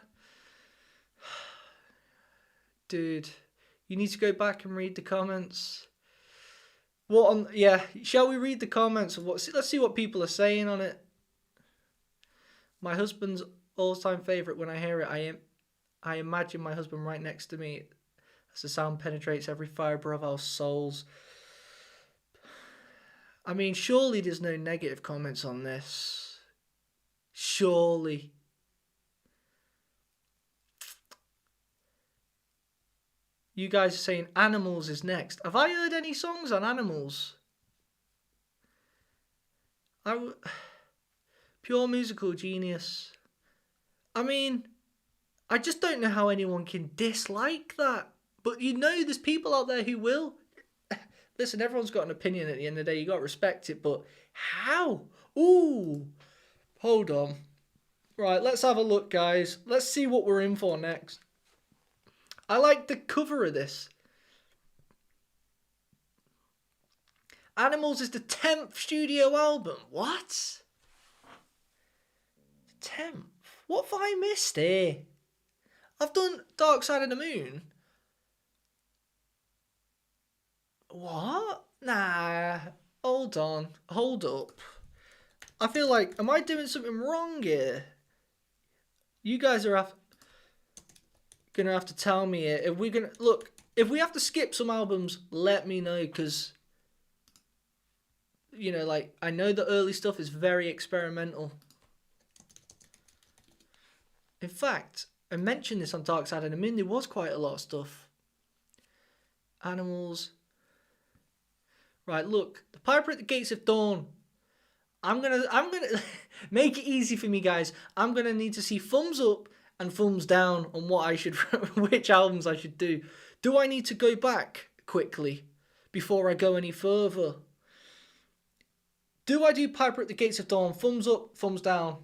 Speaker 1: Dude, you need to go back and read the comments. What on? Yeah, shall we read the comments of what? Let's see what people are saying on it. My husband's all-time favourite. When I hear it, I imagine my husband right next to me, as the sound penetrates every fibre of our souls. I mean, surely there's no negative comments on this. Surely. You guys are saying Animals is next. Have I heard any songs on Animals? Pure musical genius. I mean, I just don't know how anyone can dislike that. But you know there's people out there who will. Listen, everyone's got an opinion at the end of the day. You got to respect it. But how? Ooh. Hold on. Right, let's have a look, guys. Let's see what we're in for next. I like the cover of this. Animals is the 10th studio album. What? 10th? What have I missed here? I've done Dark Side of the Moon. What? Nah. Hold on. Hold up. I feel like, am I doing something wrong here? You guys are gonna have to tell me it. If we're gonna look, if we have to skip some albums, let me know, because you know, like, I know the early stuff is very experimental. In fact, I mentioned this on Dark Side of the Moon. There was quite a lot of stuff. Animals. Right, look, The Piper at the Gates of Dawn. I'm gonna make it easy for me, guys. I'm gonna need to see thumbs up and thumbs down on what I should, which albums I should do. Do I need to go back quickly before I go any further? Do I do Piper at the Gates of Dawn? Thumbs up, thumbs down.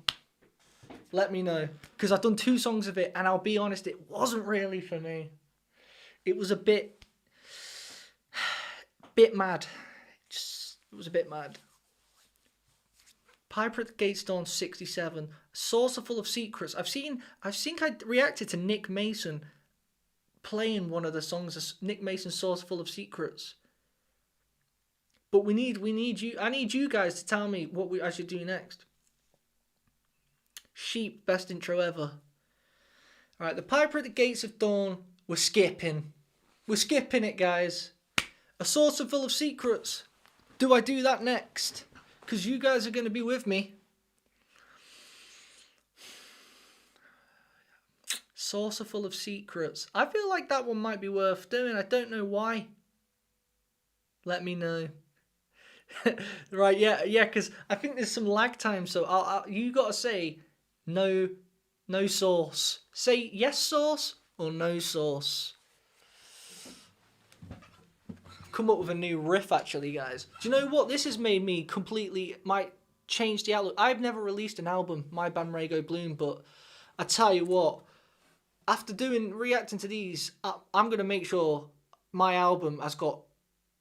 Speaker 1: Let me know, because I've done 2 songs of it, and I'll be honest, it wasn't really for me. It was a bit mad. It was a bit mad. Piper at the Gates of Dawn 67. Saucer Full of Secrets. I think I reacted to Nick Mason playing one of the songs, Nick Mason's Saucer Full of Secrets. But we need you. I need you guys to tell me what I should do next. Sheep, best intro ever. Alright, The Piper at the Gates of Dawn, we're skipping. We're skipping it, guys. A Saucer Full of Secrets. Do I do that next? Because you guys are going to be with me. Saucer Full of Secrets. I feel like that one might be worth doing. I don't know why. Let me know. Right, yeah, because I think there's some lag time. So you got to say no sauce. Say yes sauce or no sauce. Come up with a new riff, actually, guys. Do you know what? This has made me might change the outlook. I've never released an album, my band RAYGO Bloom, but I tell you what, after reacting to these, I'm going to make sure my album has got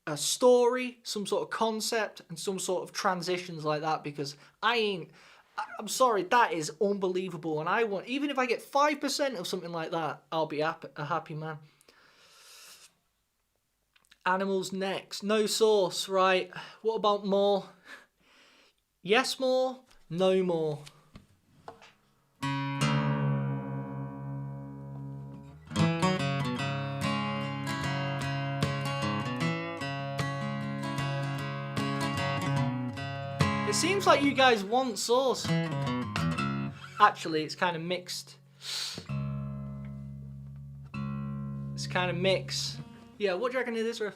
Speaker 1: a story, some sort of concept, and some sort of transitions like that, because I'm sorry, that is unbelievable, and even if I get 5% of something like that, I'll be a happy man. Animals next. No sauce, right. What about more? Yes, more. No more. It seems like you guys want sauce. Actually, it's kind of mixed. It's kind of mixed. Yeah, what do you reckon of this riff?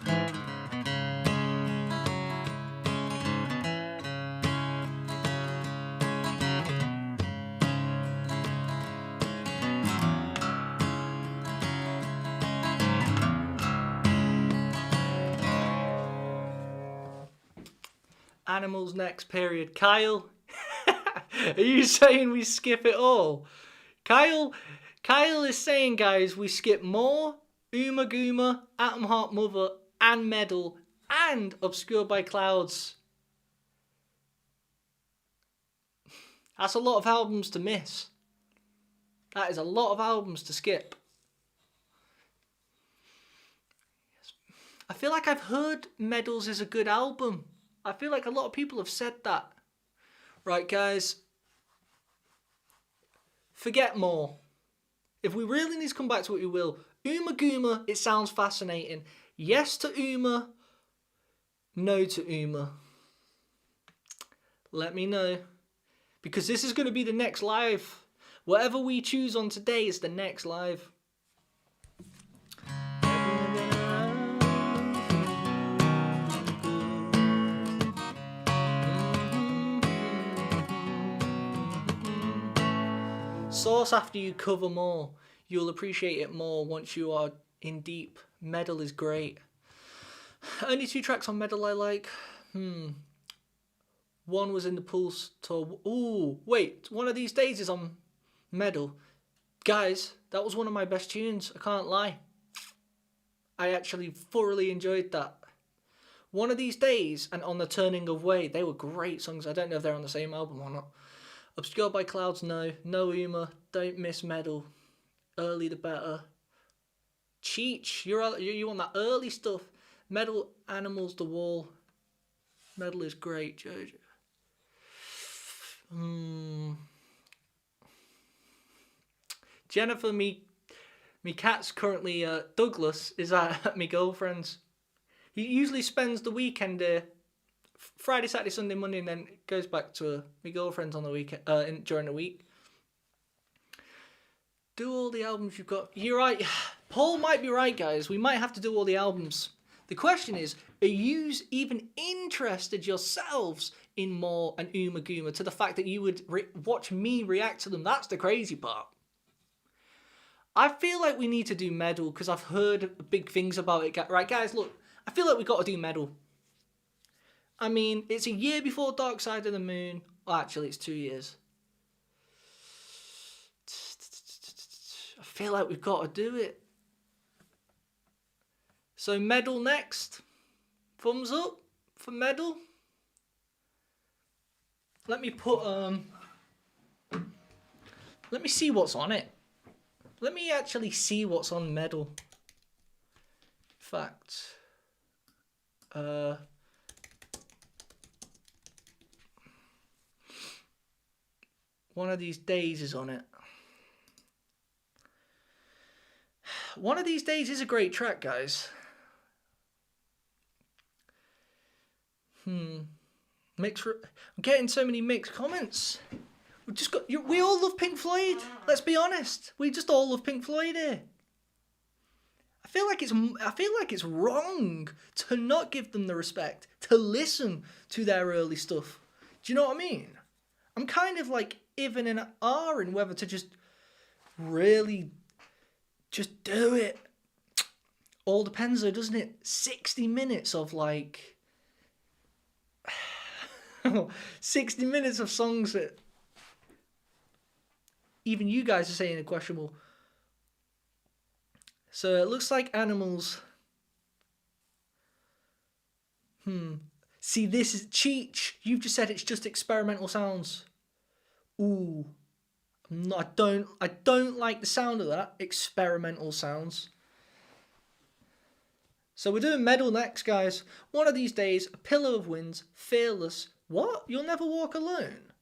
Speaker 1: Animals next, period. Kyle, are you saying we skip it all? Kyle is saying, guys, we skip more, Uma Gooma, Atom Heart Mother, and Medal, and Obscured by Clouds. That's a lot of albums to miss. That is a lot of albums to skip. I feel like I've heard Medals is a good album. I feel like a lot of people have said that. Right, guys. Forget more. If we really need to come back to it, we will. Uma Guma, it sounds fascinating. Yes to Uma. No to Uma. Let me know. Because this is going to be the next live. Whatever we choose on today is the next live. Source after you cover more. You'll appreciate it more once you are in deep. Medal is great. Only 2 tracks on Medal I like. One was in the Pulse tour. Ooh, wait. One of These Days is on Medal. Guys, that was one of my best tunes. I can't lie. I actually thoroughly enjoyed that. One of These Days and On the Turning of Way, they were great songs. I don't know if they're on the same album or not. Obscured by Clouds, no. No Uma. Don't miss Medal. Early the better. Cheech, you want that early stuff. Medal, Animals, The Wall. Medal is great, Jojo. Jennifer, me cat's currently Douglas is at me girlfriend's. He usually spends the weekend there, Friday, Saturday, Sunday, Monday, and then goes back to my girlfriend's on the weekend during the week. Do all the albums you've got. You're right. Paul might be right, guys. We might have to do all the albums. The question is, are you even interested yourselves in more and Uma Guma to the fact that you would watch me react to them? That's the crazy part. I feel like we need to do Medal because I've heard big things about it. Right, guys, look. I feel like we've got to do Medal. I mean, it's a year before Dark Side of the Moon. Well, actually, it's 2 years. I feel like we've got to do it. So Medal next. Thumbs up for Medal. Let me put let me see what's on it. Let me actually see what's on Medal. In fact, One of These Days is on it. One of These Days is a great track, guys. I'm getting so many mixed comments. We all love Pink Floyd. Let's be honest. We just all love Pink Floyd here. I feel like it's wrong to not give them the respect to listen to their early stuff. Do you know what I mean? I'm kind of like even in in whether to just really just do it. All depends though, doesn't it? 60 minutes of like 60 minutes of songs that even you guys are saying are questionable. So it looks like Animals. See, this is Cheech. You've just said it's just experimental sounds. Ooh. I don't like the sound of that. Experimental sounds. So we're doing Medal next, guys. One of These Days, A Pillar of Winds, Fearless. What? You'll Never Walk Alone?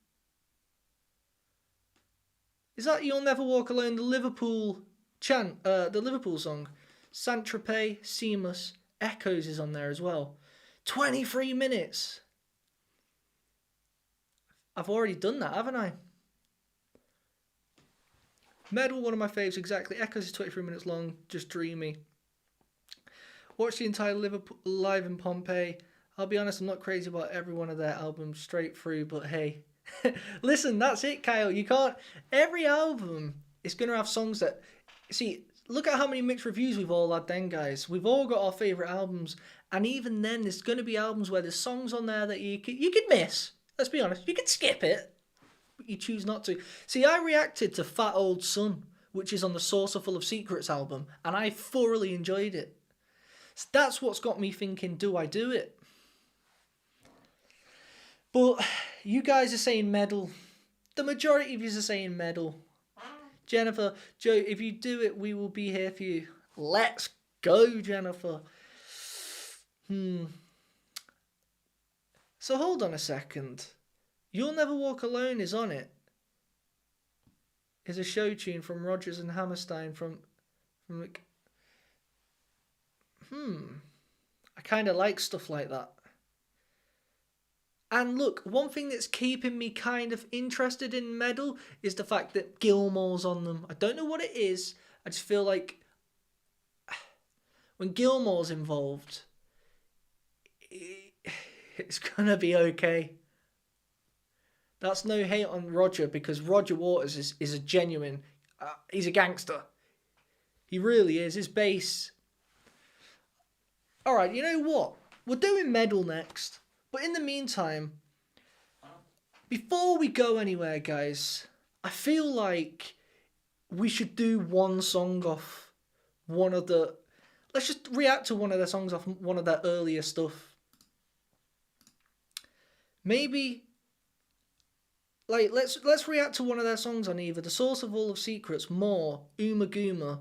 Speaker 1: Is that You'll Never Walk Alone, the Liverpool chant, the Liverpool song? Saint-Tropez, Seamless, Echoes is on there as well. 23 minutes. I've already done that, haven't I? Medal, one of my faves, exactly. Echoes is 23 minutes long, just dreamy. Watch the entire Liverpool live in Pompeii. I'll be honest, I'm not crazy about every one of their albums straight through, but hey. Listen, that's it, Kyle. You can't... Every album is going to have songs that... See, look at how many mixed reviews we've all had then, guys. We've all got our favourite albums. And even then, there's going to be albums where there's songs on there that you could miss. Let's be honest. You could skip it. But you choose not to. See, I reacted to Fat Old Son, which is on the Saucer Full of Secrets album. And I thoroughly enjoyed it. So that's what's got me thinking, do I do it? But you guys are saying Medal. The majority of you are saying medal. Jennifer, Joe, if you do it, we will be here for you. Let's go, Jennifer. So hold on a second. You'll Never Walk Alone is on it. Is a show tune from Rodgers and Hammerstein from I kind of like stuff like that. And look, one thing that's keeping me kind of interested in Medal is the fact that Gilmore's on them. I don't know what it is. I just feel like when Gilmore's involved, it's going to be okay. That's no hate on Roger, because Roger Waters is a genuine... he's a gangster. He really is. His bass... Alright, you know what? We're doing Medal next. But in the meantime, before we go anywhere, guys, I feel like we should do one song off one of the... Let's just react to one of their songs off one of their earlier stuff. Maybe... Like, let's react to one of their songs on either The Source of All of Secrets, More, Uma Guma.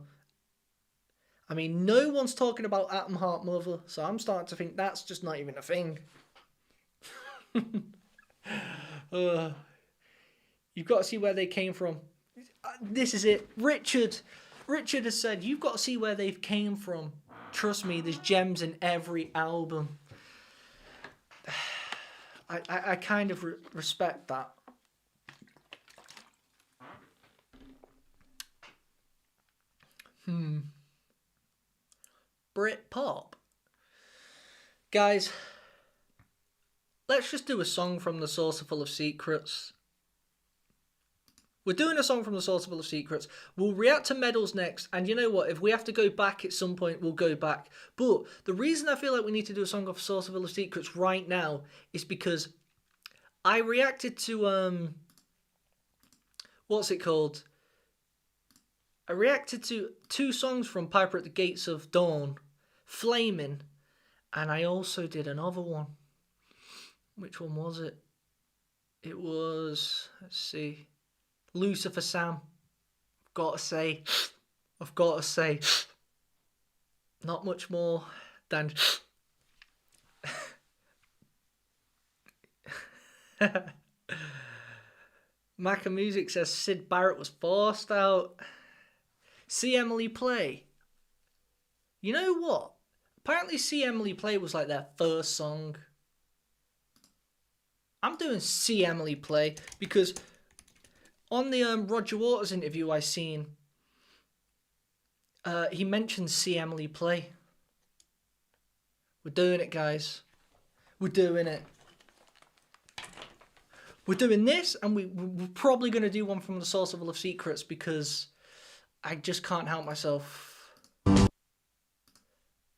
Speaker 1: I mean, no one's talking about Atom Heart Mother, so I'm starting to think that's just not even a thing. You've got to see where they came from. This is it. Richard has said, you've got to see where they came from. Trust me, there's gems in every album. I kind of respect that. Brit pop. Guys, let's just do a song from The Saucer Full of Secrets. We're doing a song from The Saucer Full of Secrets. We'll react to Medals next, and you know what? If we have to go back at some point, we'll go back. But the reason I feel like we need to do a song off Saucer Full of Secrets right now is because I reacted to what's it called? I reacted to 2 songs from Piper at the Gates of Dawn, Flaming, and I also did another one. Which one was it? It was, let's see, Lucifer Sam. I've got to say, not much more than... Maca Music says Sid Barrett was forced out. See Emily Play. You know what? Apparently See Emily Play was like their first song. I'm doing See Emily Play because on the Roger Waters interview I seen, he mentioned See Emily Play. We're doing it, guys. We're doing it. We're doing this, and we're probably going to do one from The Saucer Full of Secrets because I just can't help myself.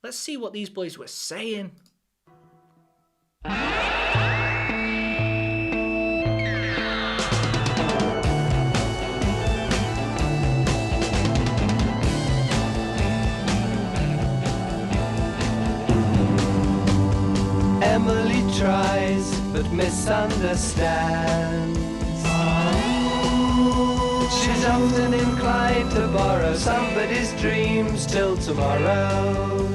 Speaker 1: Let's see what these boys were saying.
Speaker 3: Emily tries but misunderstands. She's often inclined to borrow somebody's dreams till tomorrow.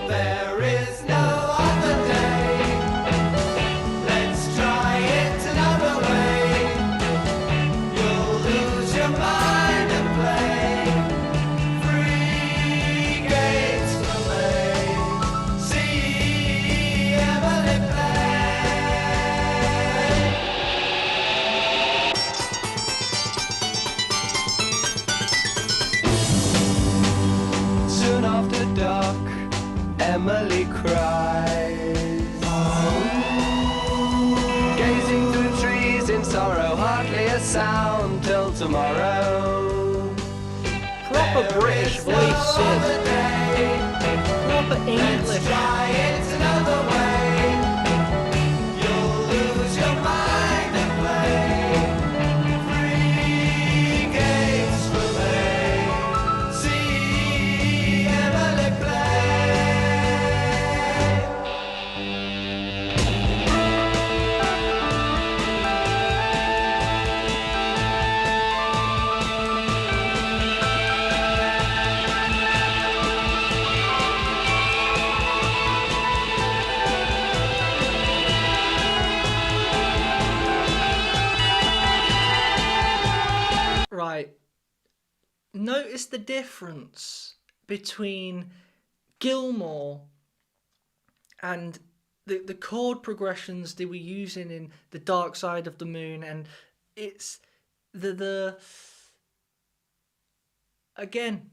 Speaker 3: There is no other day. Let's try it another way. You'll lose your mind and play free games for me. See Emily play. Soon after dark, Emily cries, gazing through trees in sorrow, hardly a sound till tomorrow.
Speaker 1: Proper British voice, Sid. Proper English.
Speaker 3: Try it another way. You'll lose your mind and play free games for me. See Emily play.
Speaker 1: notice the difference between Gilmore and the chord progressions they were using in The Dark Side of the Moon, and it's the again,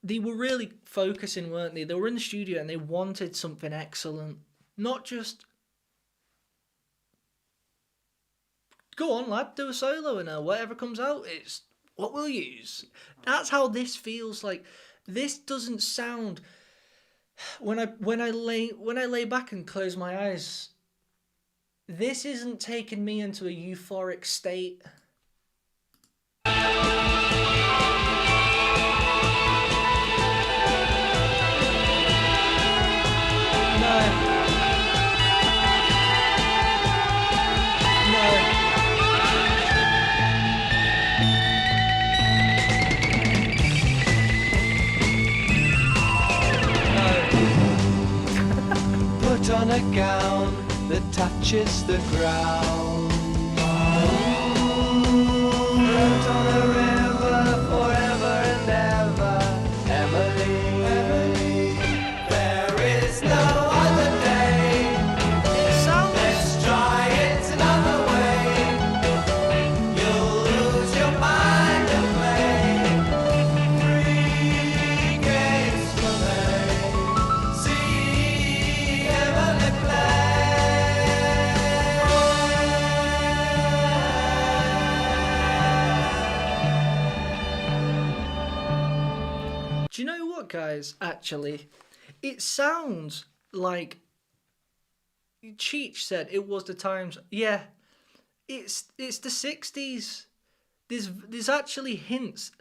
Speaker 1: they were really focusing, weren't they? They were in the studio and they wanted something excellent, not just go on, lad, do a solo and whatever comes out, it's what we'll use. That's how this feels like. This doesn't sound. When I lay back and close my eyes, this isn't taking me into a euphoric state.
Speaker 3: Put on a gown that touches the ground. Float on a river forever and ever. Emily, Emily, there is no other day. Let's try it another way. You'll lose your mind and play 3 games for me. See Emily
Speaker 1: Do you know what, guys? Actually, it sounds like Cheech said it was the times. Yeah, it's the 60s. There's actually hints.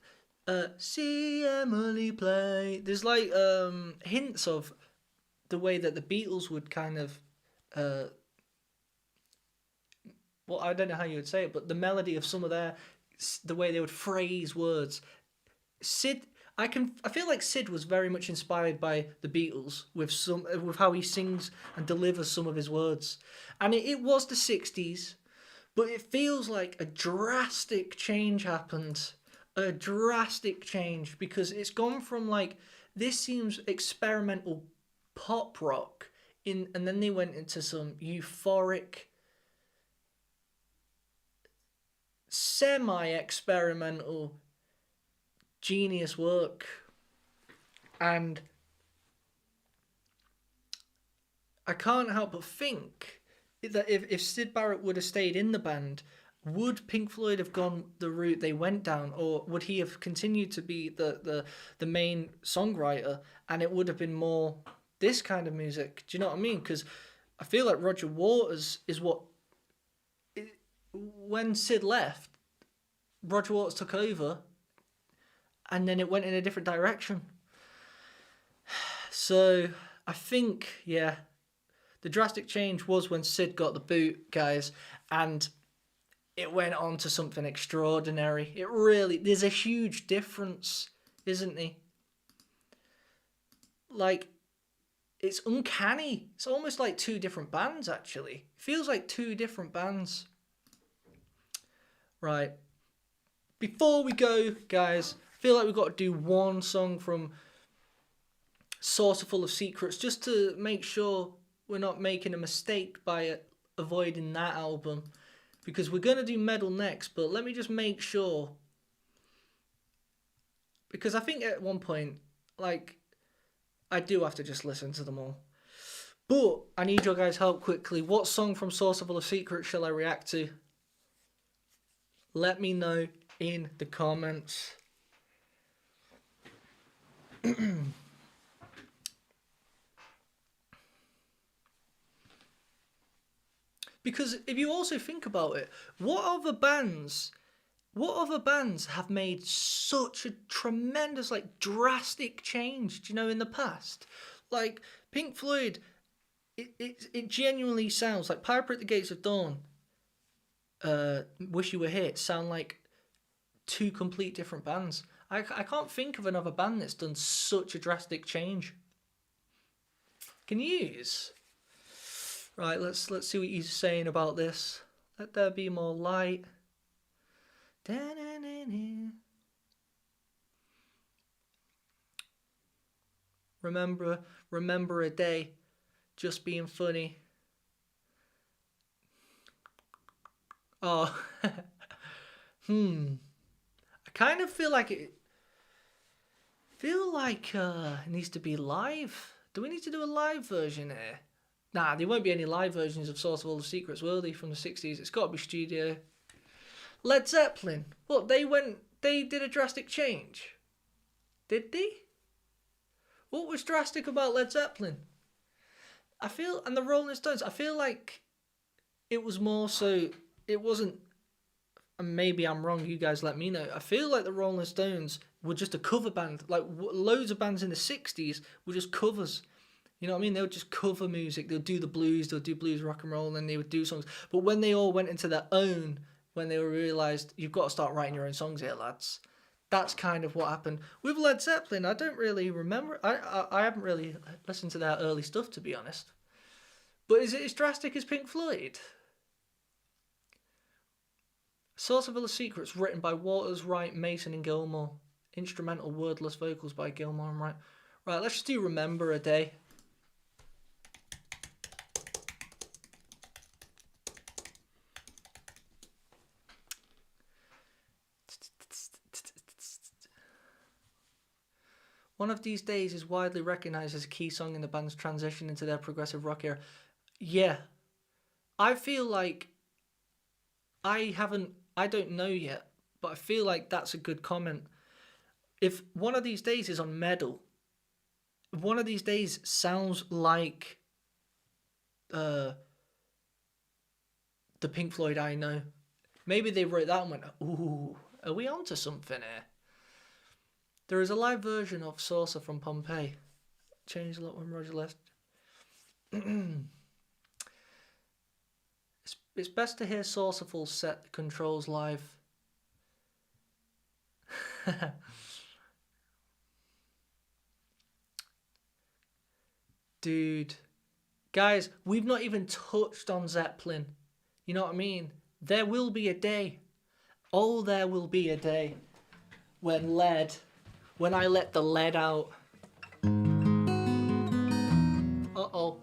Speaker 1: See Emily play. There's like hints of the way that the Beatles would kind of well, I don't know how you would say it, but the melody of some of the way they would phrase words. I feel like Sid was very much inspired by the Beatles with how he sings and delivers some of his words. And it was the 60s, but it feels like a drastic change happened. A drastic change, because it's gone from like, this seems experimental pop rock and then they went into some euphoric semi-experimental genius work. And I can't help but think that if Syd Barrett would have stayed in the band, would Pink Floyd have gone the route they went down, or would he have continued to be the main songwriter and it would have been more this kind of music? Do you know what I mean? Because I feel like Roger Waters is what... When Sid left, Roger Waters took over and then it went in a different direction. So I think, yeah, the drastic change was when Sid got the boot, guys, and it went on to something extraordinary. It really, there's a huge difference, isn't there? Like, it's uncanny. It's almost like 2 different bands, actually. It feels like 2 different bands. Right. Before we go, guys, I feel like we've got to do one song from Saucerful of Secrets, just to make sure we're not making a mistake by avoiding that album, because we're going to do Metal next, but let me just make sure, because I think at one point, like, I do have to just listen to them all. But I need your guys' help quickly. What song from Saucerful of Secrets shall I react to? Let me know in the comments. Because if you also think about it, what other bands have made such a tremendous, like, drastic change, do you know, in the past? Like, Pink Floyd, it genuinely sounds like Piper at the Gates of Dawn, Wish You Were Here, sound like 2 complete different bands. I can't think of another band that's done such a drastic change. Can you use? Right, let's see what he's saying about this. Let there be more light. Da-na-na-na. Remember a day. Just being funny. Oh. I kind of feel like it needs to be live. Do we need to do a live version here? Nah, there won't be any live versions of Source of All the Secrets, will they, from the 60s? It's got to be studio. Led Zeppelin. What, they did a drastic change? Did they? What was drastic about Led Zeppelin? And the Rolling Stones, I feel like it was more so, it wasn't, and maybe I'm wrong, you guys let me know. I feel like the Rolling Stones were just a cover band. Like, loads of bands in the 60s were just covers. You know what I mean? They would just cover music. They'd do the blues, they'd do blues rock and roll, and they would do songs. But when they all went into their own, when they realised, you've got to start writing your own songs here, lads. That's kind of what happened. With Led Zeppelin, I don't really remember. I haven't really listened to their early stuff, to be honest. But is it as drastic as Pink Floyd? Source of All the Secrets, written by Waters, Wright, Mason and Gilmour. Instrumental wordless vocals by Gilmour and Wright. Right, let's just do Remember a Day. One of These Days is widely recognised as a key song in the band's transition into their progressive rock era. Yeah. I feel like I don't know yet, but I feel like that's a good comment. If One of These Days is on Medal, One of These Days sounds like the Pink Floyd I know. Maybe they wrote that and went, ooh, are we onto something here? There is a live version of Saucer from Pompeii. Changed a lot when Roger left. It's best to hear Saucerful set the controls live. Dude. Guys, we've not even touched on Zeppelin. You know what I mean? There will be a day. Oh, there will be a day when I let the lead out. Uh-oh.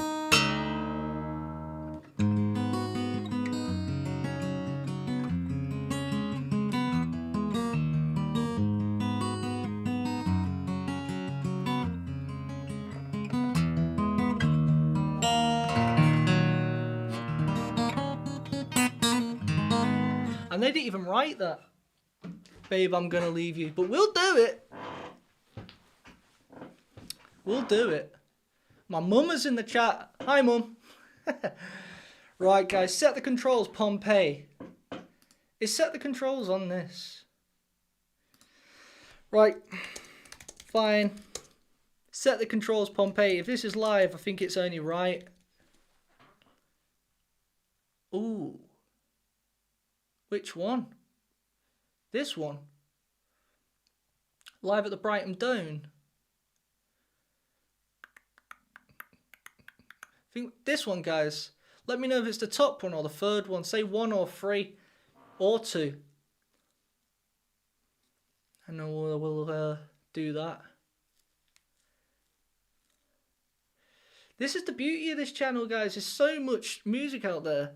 Speaker 1: And they didn't even write that. Babe, I'm gonna leave you. But we'll do it. We'll do it. My mum is in the chat. Hi, mum. Right, guys. Set the controls, Pompeii. Is Set the Controls on this? Right. Fine. Set the Controls, Pompeii. If this is live, I think it's only right. Ooh. Which one? This one. Live at the Brighton Dome. I think this one, guys. Let me know if it's the top one or the third one. Say 1 or 3 or 2. And then we'll do that. This is the beauty of this channel, guys. There's so much music out there.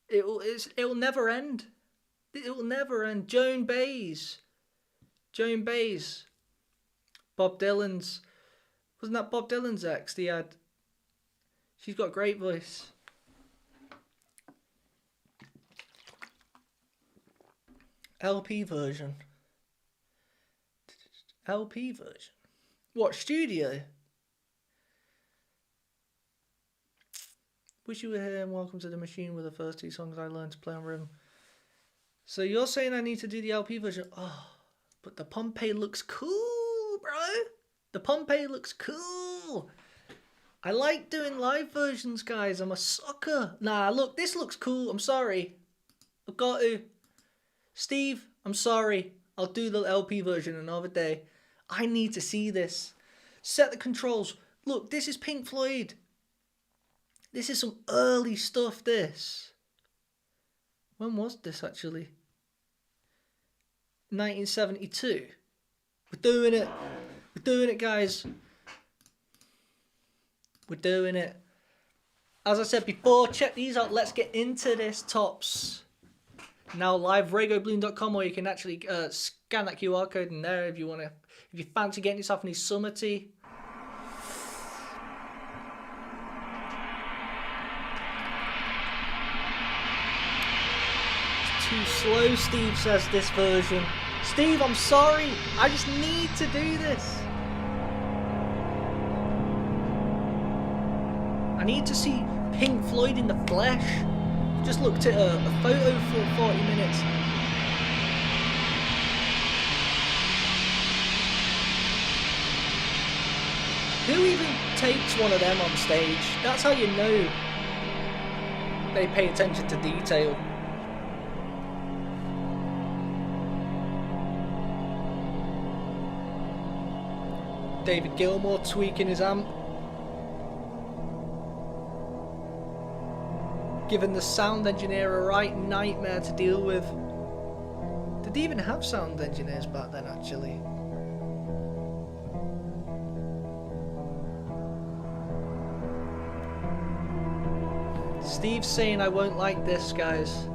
Speaker 1: It'll never end. It will never end. Joan Baez. Bob Dylan's. Wasn't that Bob Dylan's ex? She's got a great voice. LP version. What, studio? Wish You Were Here and Welcome to the Machine were the first 2 songs I learned to play on rhythm. So you're saying I need to do the LP version? Oh, but the Pompeii looks cool, bro. The Pompeii looks cool. I like doing live versions, guys. I'm a sucker. Nah, look, this looks cool. I'm sorry. I've got to. Steve, I'm sorry. I'll do the LP version another day. I need to see this. Set the Controls. Look, this is Pink Floyd. This is some early stuff, this. When was this, actually? 1972. We're doing it. We're doing it, guys. We're doing it. As I said before, check these out. Let's get into this, tops. Now live, RAYGOBloom.com, or you can actually scan that QR code in there if you want to. If you fancy getting yourself any summer tea. It's too slow, Steve says, this version. Steve, I'm sorry. I just need to do this. I need to see Pink Floyd in the flesh. Just looked at a photo for 40 minutes. Who even takes one of them on stage? That's how you know they pay attention to detail. David Gilmour tweaking his amp. Giving the sound engineer a right nightmare to deal with. Did they even have sound engineers back then, actually? Steve's saying I won't like this, guys.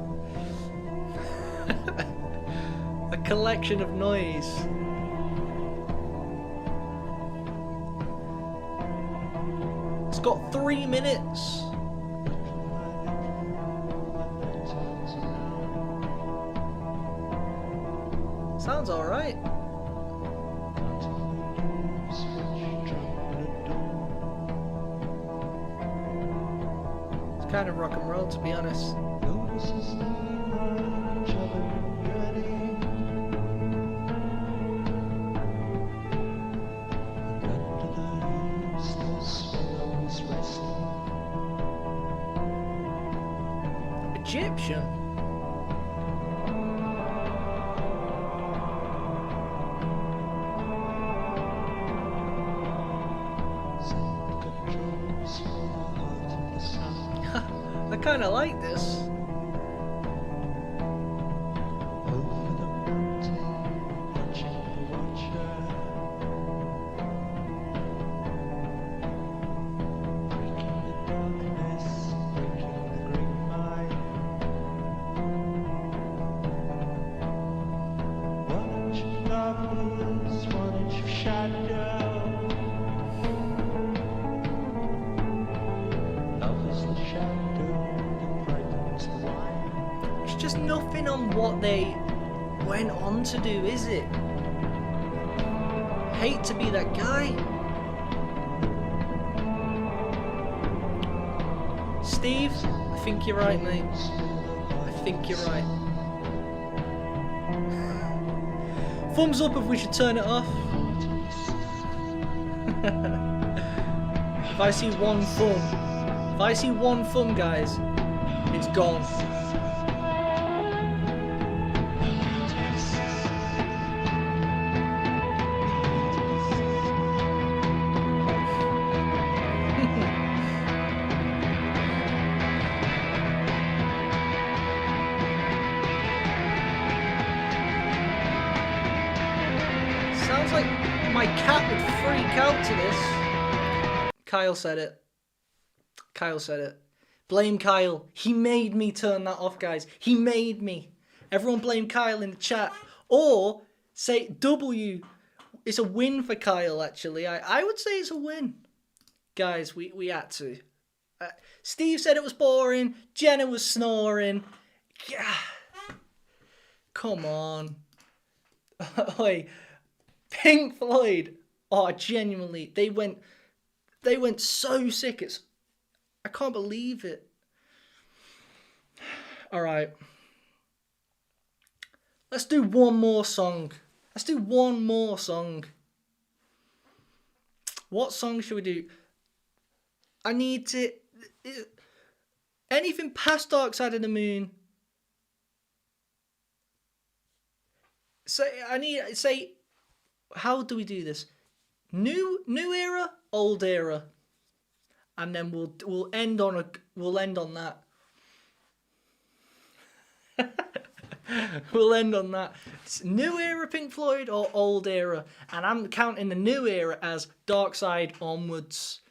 Speaker 1: A collection of noise. It's got 3 minutes. Sounds alright. It's kind of rock and roll, to be honest. Egyptian. I kind of like this. Just nothing on what they went on to do, is it? Hate to be that guy. Steve, I think you're right, mate. I think you're right. Thumbs up if we should turn it off. If I see one thumb, guys, it's gone. Sounds like my cat would freak out to this. Kyle said it. Kyle said it. Blame Kyle. He made me turn that off, guys. He made me. Everyone blame Kyle in the chat. Or say W. It's a win for Kyle, actually. I would say it's a win. Guys, we had to. Steve said it was boring. Jenna was snoring. Yeah. Come on. Wait. Pink Floyd. Oh, genuinely. They went so sick. I can't believe it. All right. Let's do one more song. What song should we do? I need to... Anything past Dark Side of the Moon. Say, how do we do this? New era, old era, and then we'll end on that. We'll end on that. It's new era Pink Floyd or old era? And I'm counting the new era as Dark Side onwards.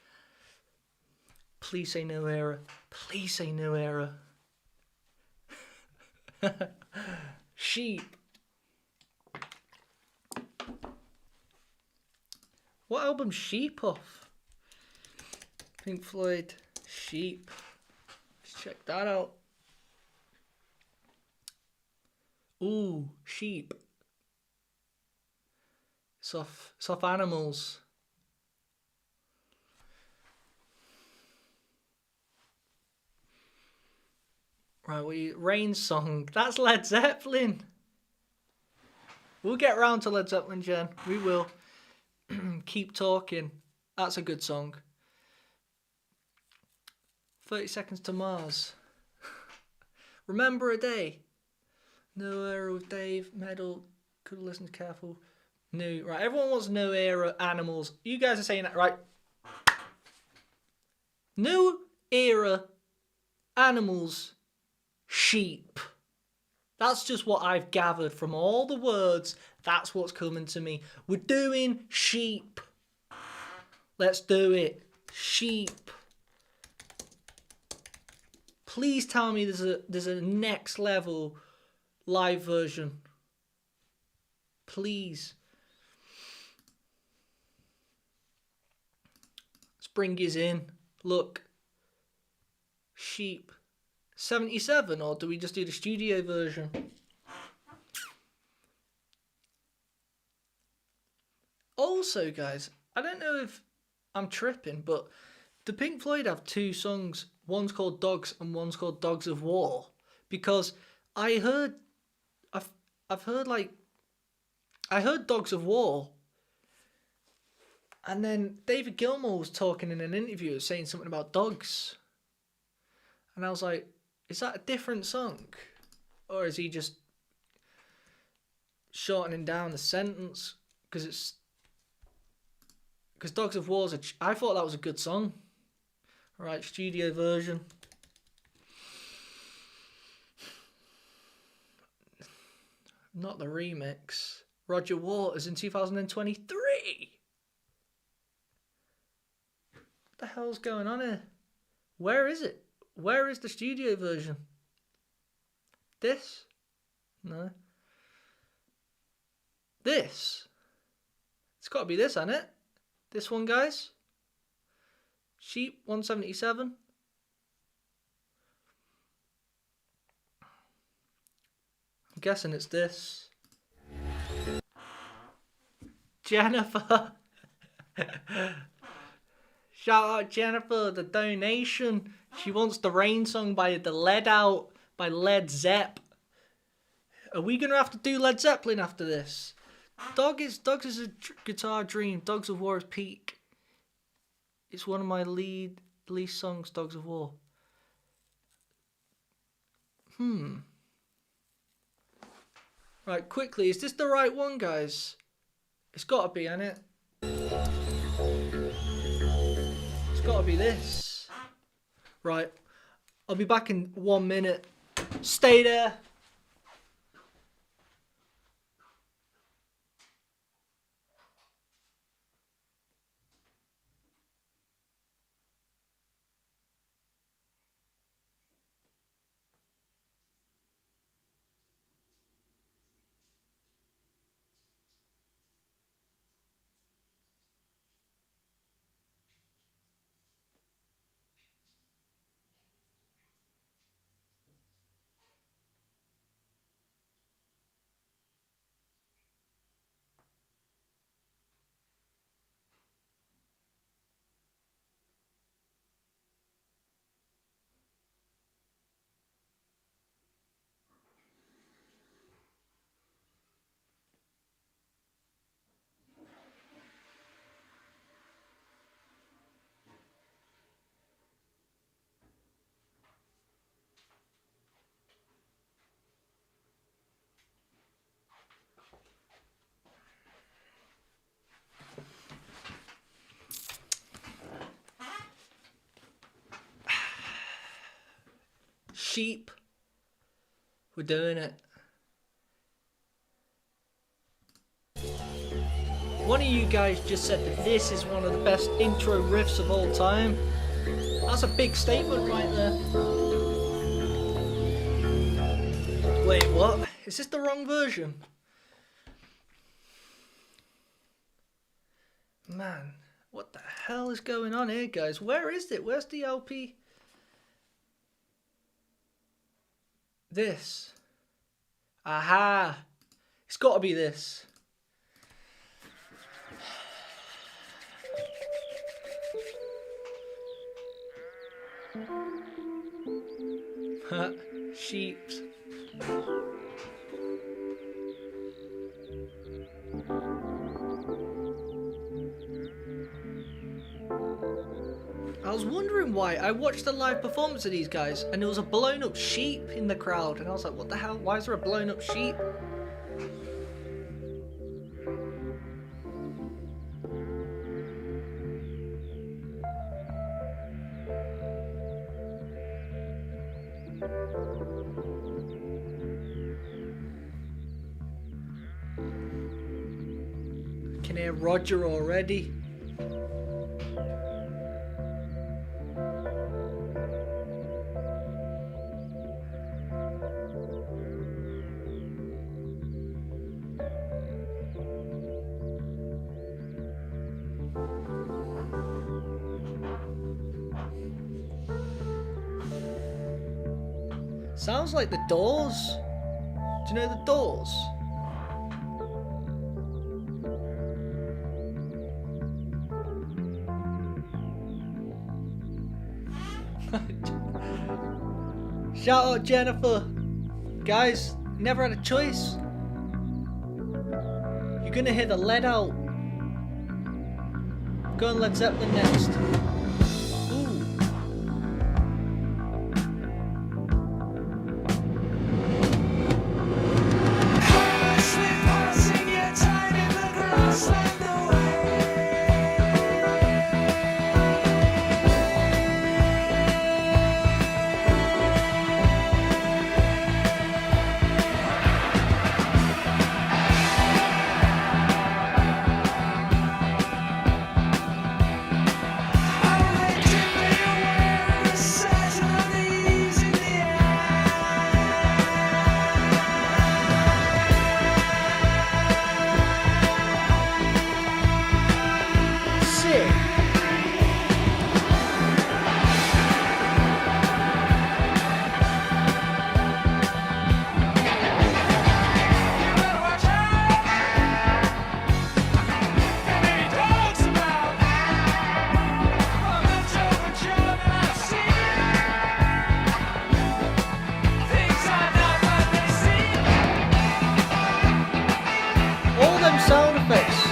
Speaker 1: Please say new era. Please say new era. Sheep. What album's Sheep off? Pink Floyd, Sheep. Let's check that out. Ooh, Sheep. It's off Animals. Right, Rain Song. That's Led Zeppelin. We'll get round to Led Zeppelin, Jen. We will. Keep Talking. That's a good song. 30 Seconds to Mars. Remember a Day. No Era with Dave. Medal. Could have listened careful. New. Right, everyone wants New Era Animals. You guys are saying that, right? New Era Animals. Sheep. That's just what I've gathered from all the words. That's what's coming to me. We're doing Sheep. Let's do it. Sheep. Please tell me there's a next level live version. Please. Let's bring yous in. Look. Sheep. 77, or do we just do the studio version? Also, guys, I don't know if I'm tripping, but the Pink Floyd have two songs. One's called Dogs and one's called Dogs of War. Because I've heard Dogs of War, and then David Gilmour was talking in an interview saying something about dogs. And I was like, is that a different song? Or is he just shortening down the sentence? Because Dogs of War I thought that was a good song. Alright, studio version. Not the remix. Roger Waters in 2023. What the hell's going on here? Where is it? Where is the studio version? This? No. This? It's got to be this, hasn't it? This one, guys? Sheep 177. I'm guessing it's this. Jennifer. Shout out Jennifer, the donation. She wants the Rain Song by The Lead Out by Led Zepp. Are we going to have to do Led Zeppelin after this? Dogs is a guitar dream. Dogs of War is peak. It's one of my least songs, Dogs of War. Right, quickly, is this the right one, guys? It's got to be, hasn't it? It's got to be this. Right, I'll be back in 1 minute. Stay there. Sheep. We're doing it. One of you guys just said that this is one of the best intro riffs of all time. That's a big statement right there. Wait, what? Is this the wrong version? Man, what the hell is going on here, guys? Where is it? Where's the LP? This. Aha! It's got to be this. Sheeps. I was wondering why. I watched a live performance of these guys and there was a blown up sheep in the crowd and I was like, what the hell? Why is there a blown up sheep? I can hear Roger already. Sounds like the Doors. Do you know the Doors? Shout out Jennifer. Guys, never had a choice. You're gonna hear the Lead out. Go on Led Zeppelin next. Ooh. Sound effects.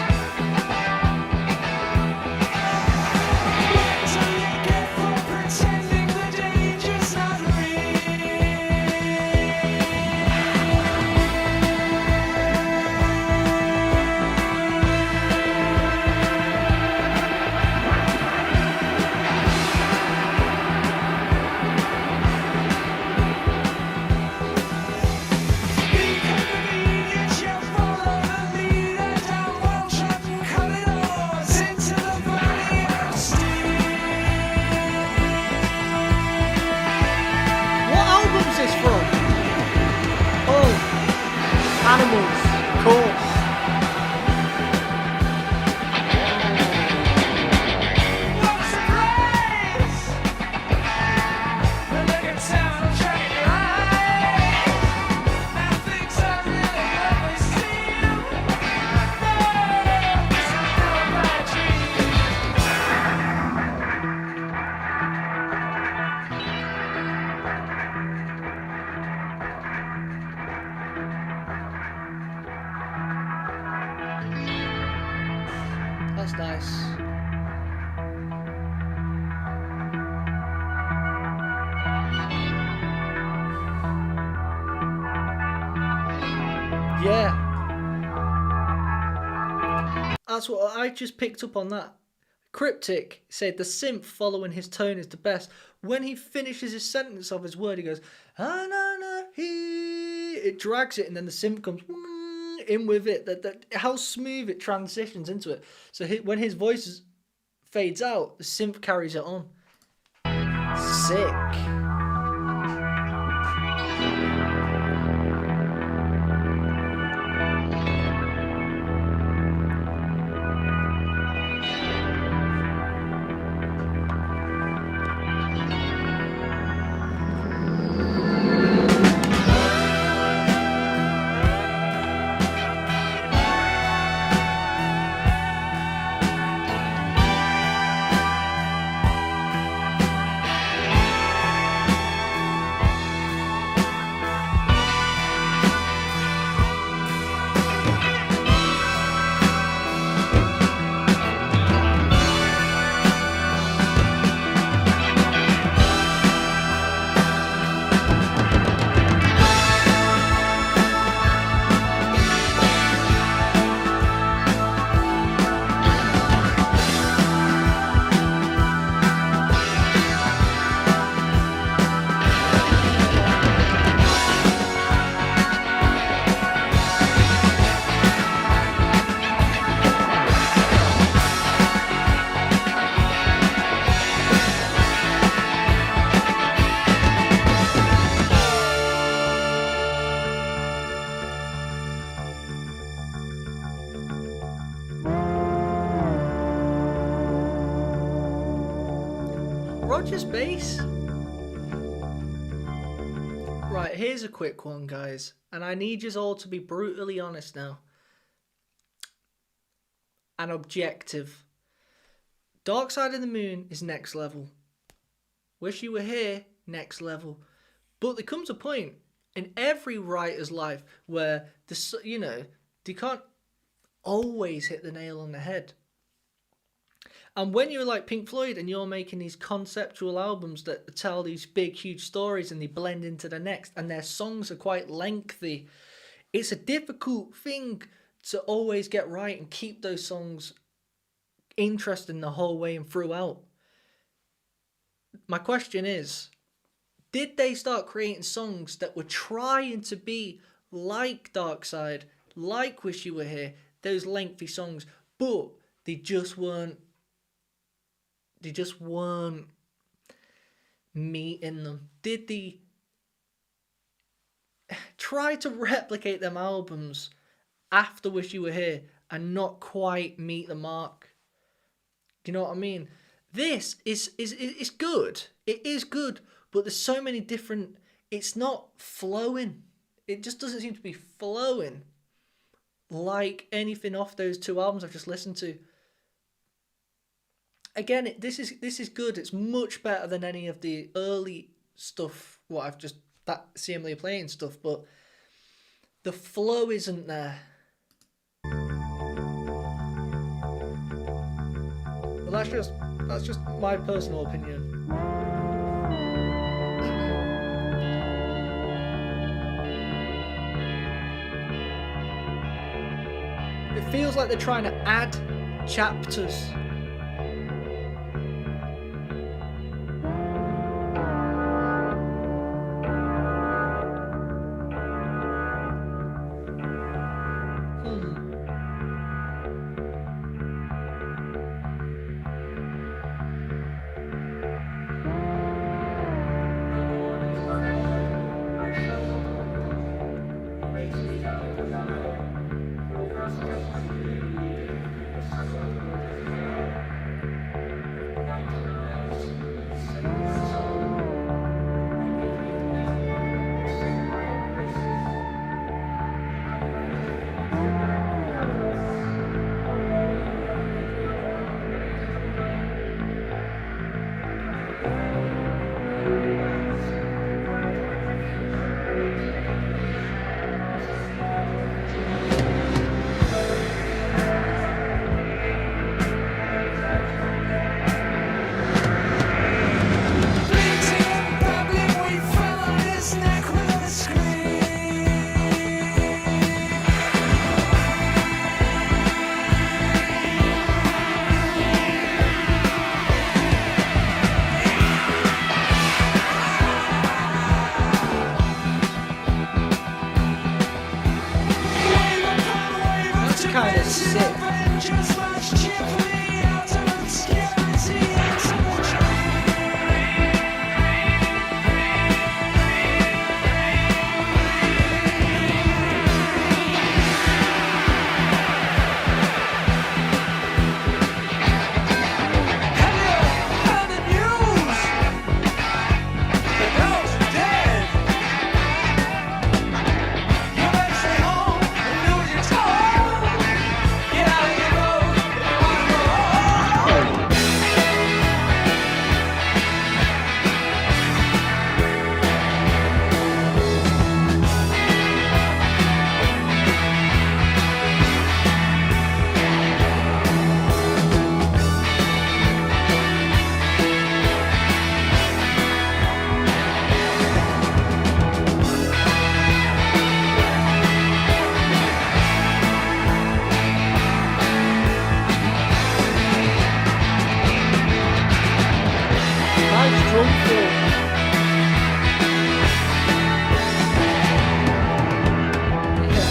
Speaker 1: Animals, of course. That's nice. Yeah. That's what I just picked up on that. Cryptic said the synth following his tone is the best. When he finishes his sentence of his word, he goes, ah, nah, nah, he. It drags it and then the synth comes. in with it, that how smooth it transitions into it. So when his voice fades out, the synth carries it on. Sick. Roger's bass. Right, here's a quick one, guys, and I need you all to be brutally honest now and objective. Dark Side of the Moon is next level. Wish You Were Here, next level. But there comes a point in every writer's life where they can't always hit the nail on the head. And when you're like Pink Floyd and you're making these conceptual albums that tell these big, huge stories and they blend into the next, and their songs are quite lengthy, it's a difficult thing to always get right and keep those songs interesting the whole way and throughout. My question is, did they start creating songs that were trying to be like Dark Side, like Wish You Were Here, those lengthy songs, but they just weren't meeting them? Did they try to replicate them albums after Wish You Were Here and not quite meet the mark? Do you know what I mean? This is good. It is good, but there's so many different... It's not flowing. It just doesn't seem to be flowing like anything off those two albums I've just listened to. Again, this is good. It's much better than any of the early stuff, what I've just... that CMLA playing stuff, but the flow isn't there. But that's just my personal opinion. It feels like they're trying to add chapters. drum fill. Yeah.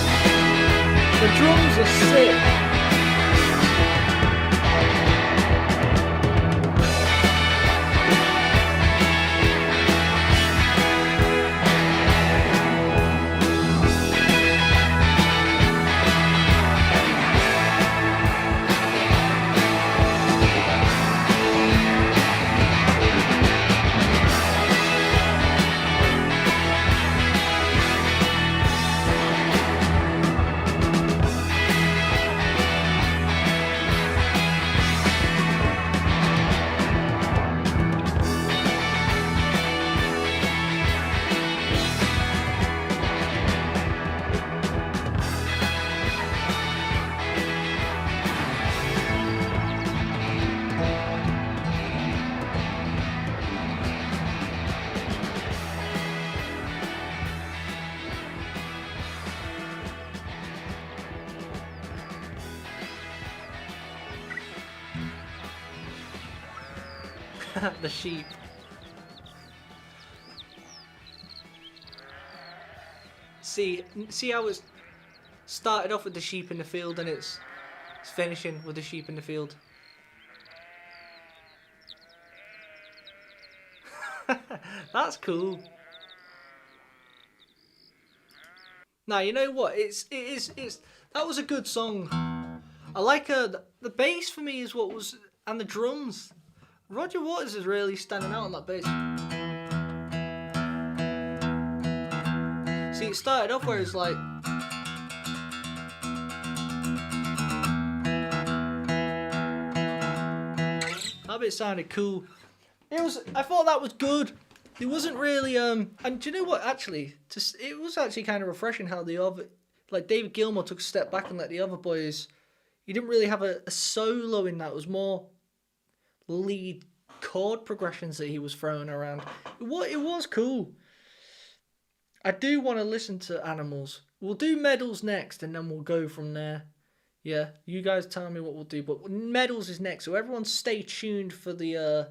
Speaker 1: The drums are sick. The sheep. See how it's started off with the sheep in the field and it's finishing with the sheep in the field. That's cool. Now you know what? It's that was a good song. I like the bass for me is what was, and the drums. Roger Waters is really standing out on that bass. See, it started off where it's like. That bit sounded cool. I thought that was good. It wasn't really and do you know what? Actually, it was actually kind of refreshing how the other, like David Gilmour took a step back and let the other boys. You didn't really have a solo in that. It was more lead chord progressions that he was throwing around. It was cool. I do want to listen to Animals. We'll do Medals next and then we'll go from there. Yeah, you guys tell me what we'll do, but Medals is next, so everyone stay tuned for the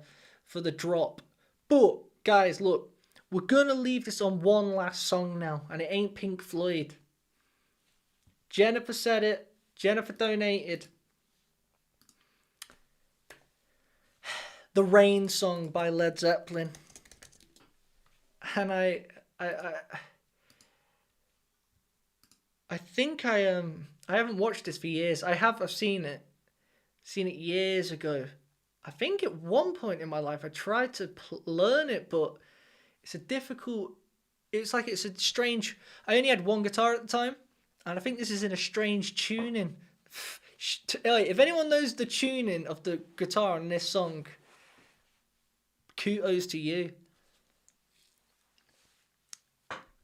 Speaker 1: drop. But guys, look, we're gonna leave this on one last song now, and it ain't Pink Floyd. Jennifer said it. Jennifer donated. The Rain song by Led Zeppelin. And I think I haven't watched this for years. I've seen it years ago. I think at one point in my life I tried to learn it, but it's a strange. I only had one guitar at the time, and I think this is in a strange tuning. If anyone knows the tuning of the guitar on this song, kudos to you.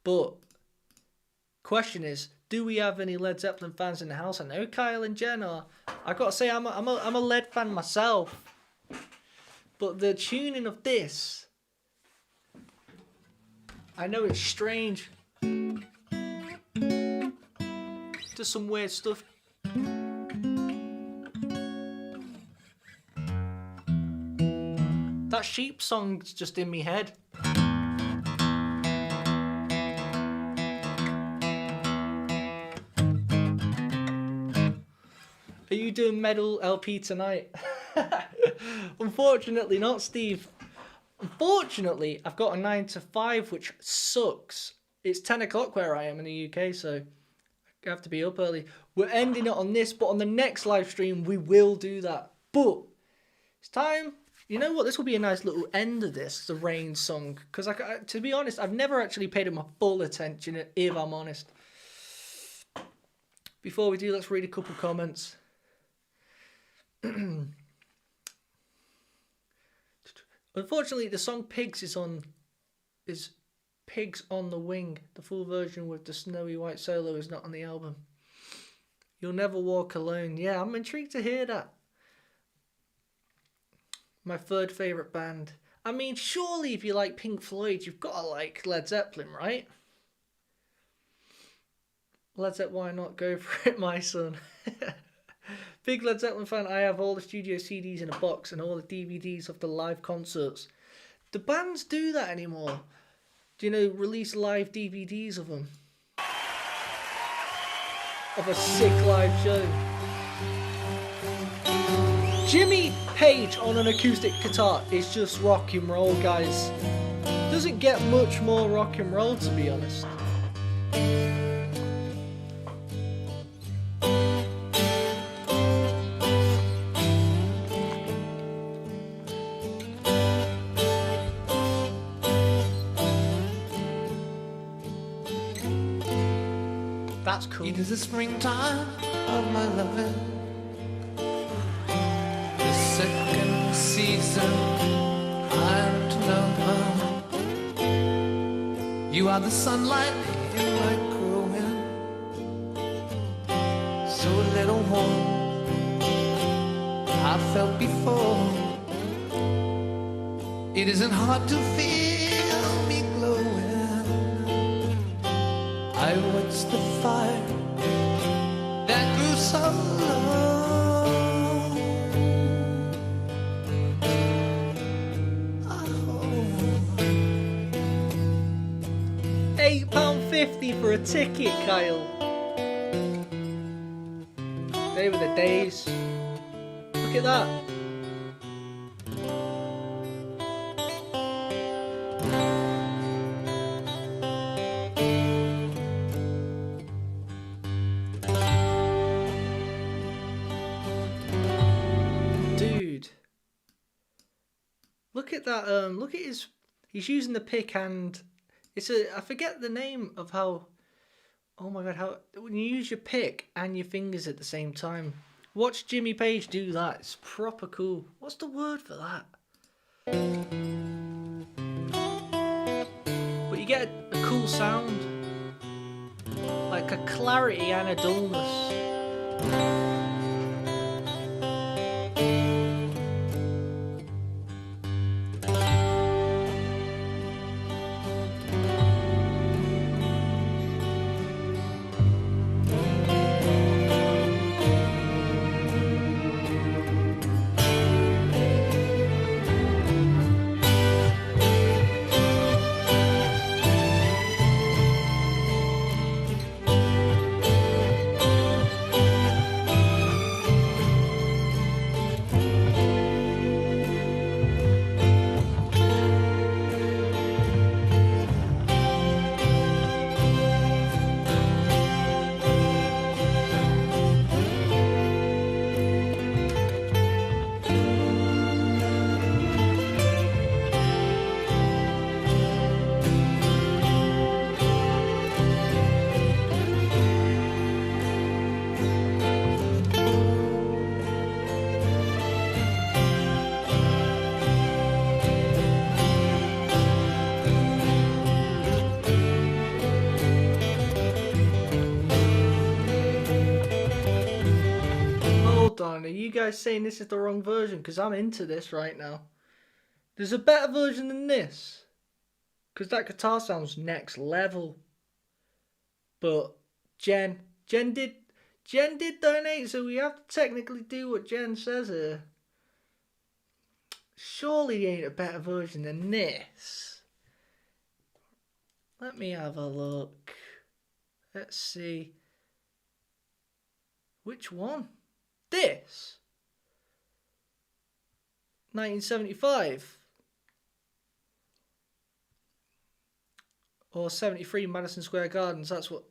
Speaker 1: But question is, do we have any Led Zeppelin fans in the house? I know Kyle and Jen are. I gotta say, I'm a Led fan myself. But the tuning of this, I know it's strange. Does some weird stuff. That sheep song's just in me head. Are you doing Medal LP tonight? Unfortunately not, Steve. Unfortunately, I've got a 9 to 5, which sucks. It's 10 o'clock where I am in the UK, so I have to be up early. We're ending it on this, but on the next live stream, we will do that. But it's time. You know what? This will be a nice little end of this, the Rain song. Because, to be honest, I've never actually paid it my full attention, if I'm honest. Before we do, let's read a couple comments. Unfortunately, the song Pigs is Pigs on the Wing. The full version with the Snowy White solo is not on the album. You'll Never Walk Alone. Yeah, I'm intrigued to hear that. My third favourite band. I mean, surely if you like Pink Floyd, you've got to like Led Zeppelin, right? Led Zeppelin, why not? Go for it, my son. Big Led Zeppelin fan. I have all the studio CDs in a box and all the DVDs of the live concerts. Do bands do that anymore? Do you know, release live DVDs of them? Of a sick live show. Jimmy Page on an acoustic guitar is just rock and roll, guys. Doesn't get much more rock and roll, to be honest. That's cool.
Speaker 3: It is the springtime of my loving, the second season I'm to know. You are the sunlight in my growing, so little warm I felt before. It isn't hard to feel me glowing. I watched the fire that grew so low.
Speaker 1: £8.50 for a ticket, Kyle. They were the days. Look at that. Dude. Look at that, look at his, he's using the pick and it's I forget the name of how, oh my god, how, when you use your pick and your fingers at the same time. Watch Jimmy Page do that, it's proper cool. What's the word for that? But you get a cool sound. Like a clarity and a dullness. Are you guys saying this is the wrong version? Because I'm into this right now. There's a better version than this. Because that guitar sounds next level. But Jen did donate, so we have to technically do what Jen says here. Surely there ain't a better version than this. Let me have a look. Let's see. Which one? This 1975 or 73 Madison Square Gardens, that's what.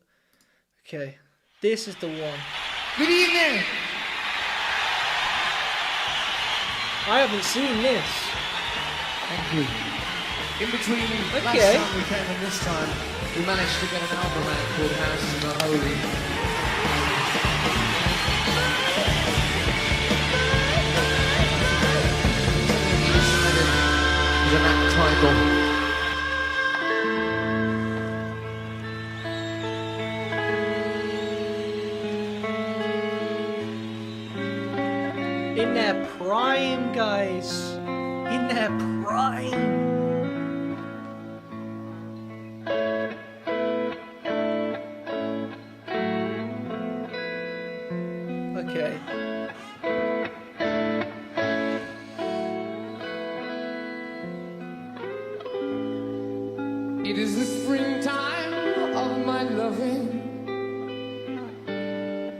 Speaker 1: Okay, this is the one. Good evening. I haven't seen this.
Speaker 3: Thank you. In between last
Speaker 1: Okay.
Speaker 3: time we came and this time, we managed to get an album out called Houses of the Holy. The Nat title.
Speaker 1: In their prime, guys. In their prime. Okay.
Speaker 3: It is the springtime of my loving,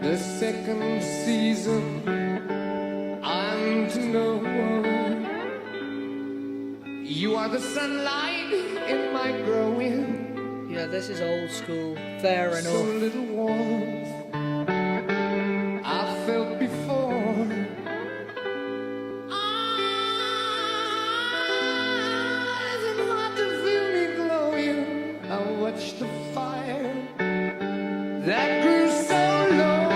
Speaker 3: the second season. I'm to know you are the sunlight in my growing.
Speaker 1: Yeah, this is old school. Fair
Speaker 3: So
Speaker 1: enough.
Speaker 3: little warmth I felt before. Eyes and heart to feel me glowing. I watched the fire that grew so low.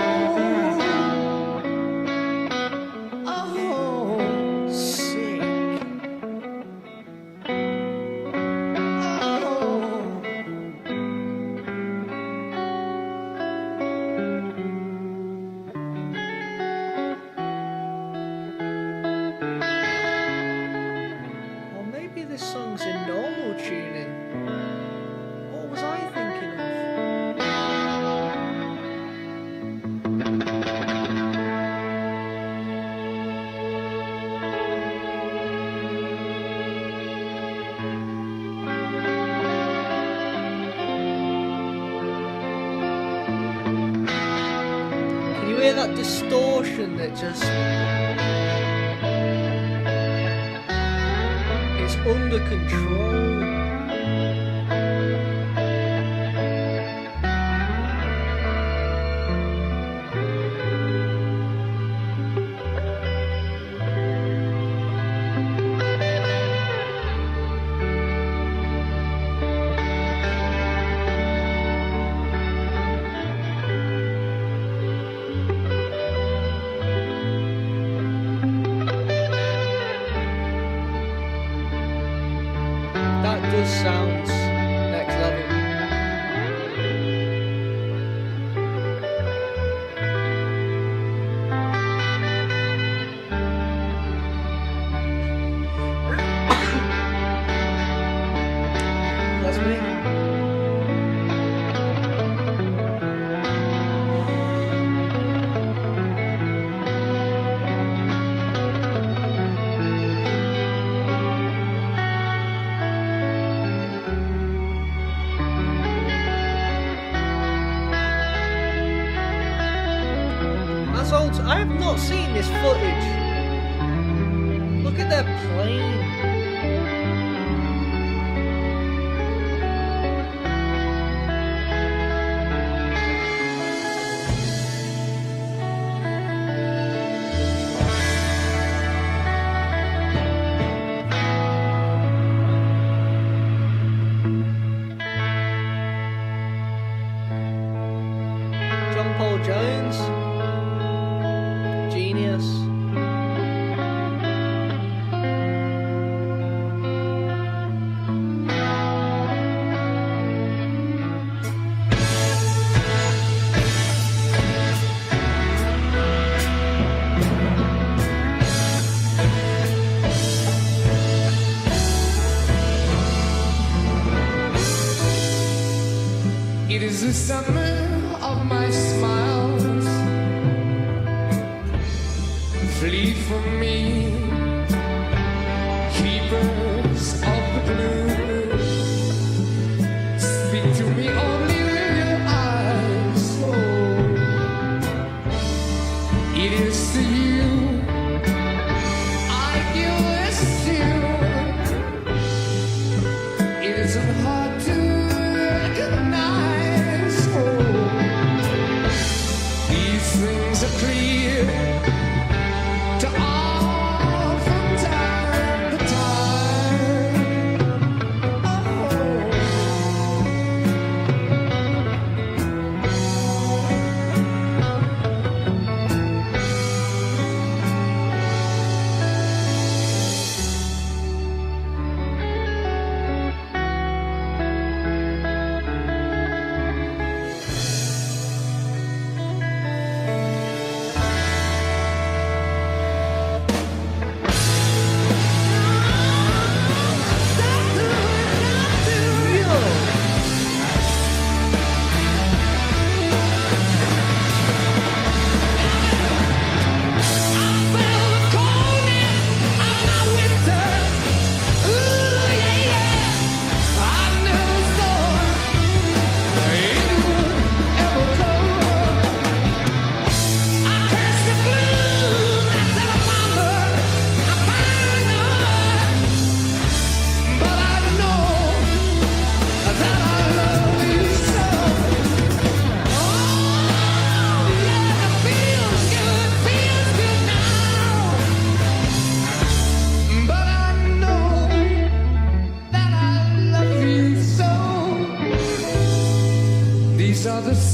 Speaker 3: Oh,
Speaker 1: Sick.
Speaker 3: oh.
Speaker 1: Or maybe this song's in normal tuning. What was I thinking of? Can you hear that distortion that just... It's under control. That does sound next level. That's me. That's old. I have not seen this footage. Look at their plane. John Paul Jones. Genius.
Speaker 3: It is the summer of my smiles. Flee from me, keepers of the blue. Speak to me only with your eyes. Oh, it is to you I give this tune. It isn't hard to recognize. Oh, these things are clear to all from time to time.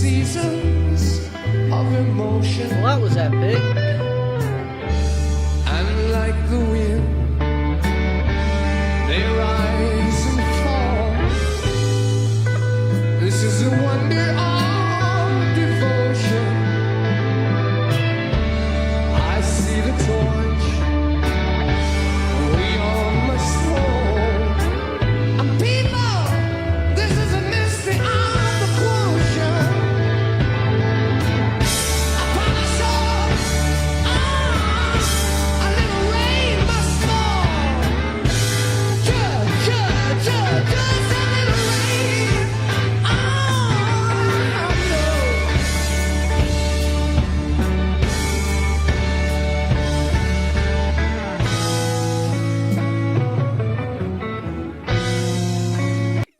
Speaker 3: seasons of emotion,
Speaker 1: Well, that was epic.
Speaker 3: and like the wind, they rise and fall. This is a wonder of devotion. I see the torch we all must hold. And people, this is a mystery of the quotient. Upon us all, a little rain must fall. Just a little rain. I know.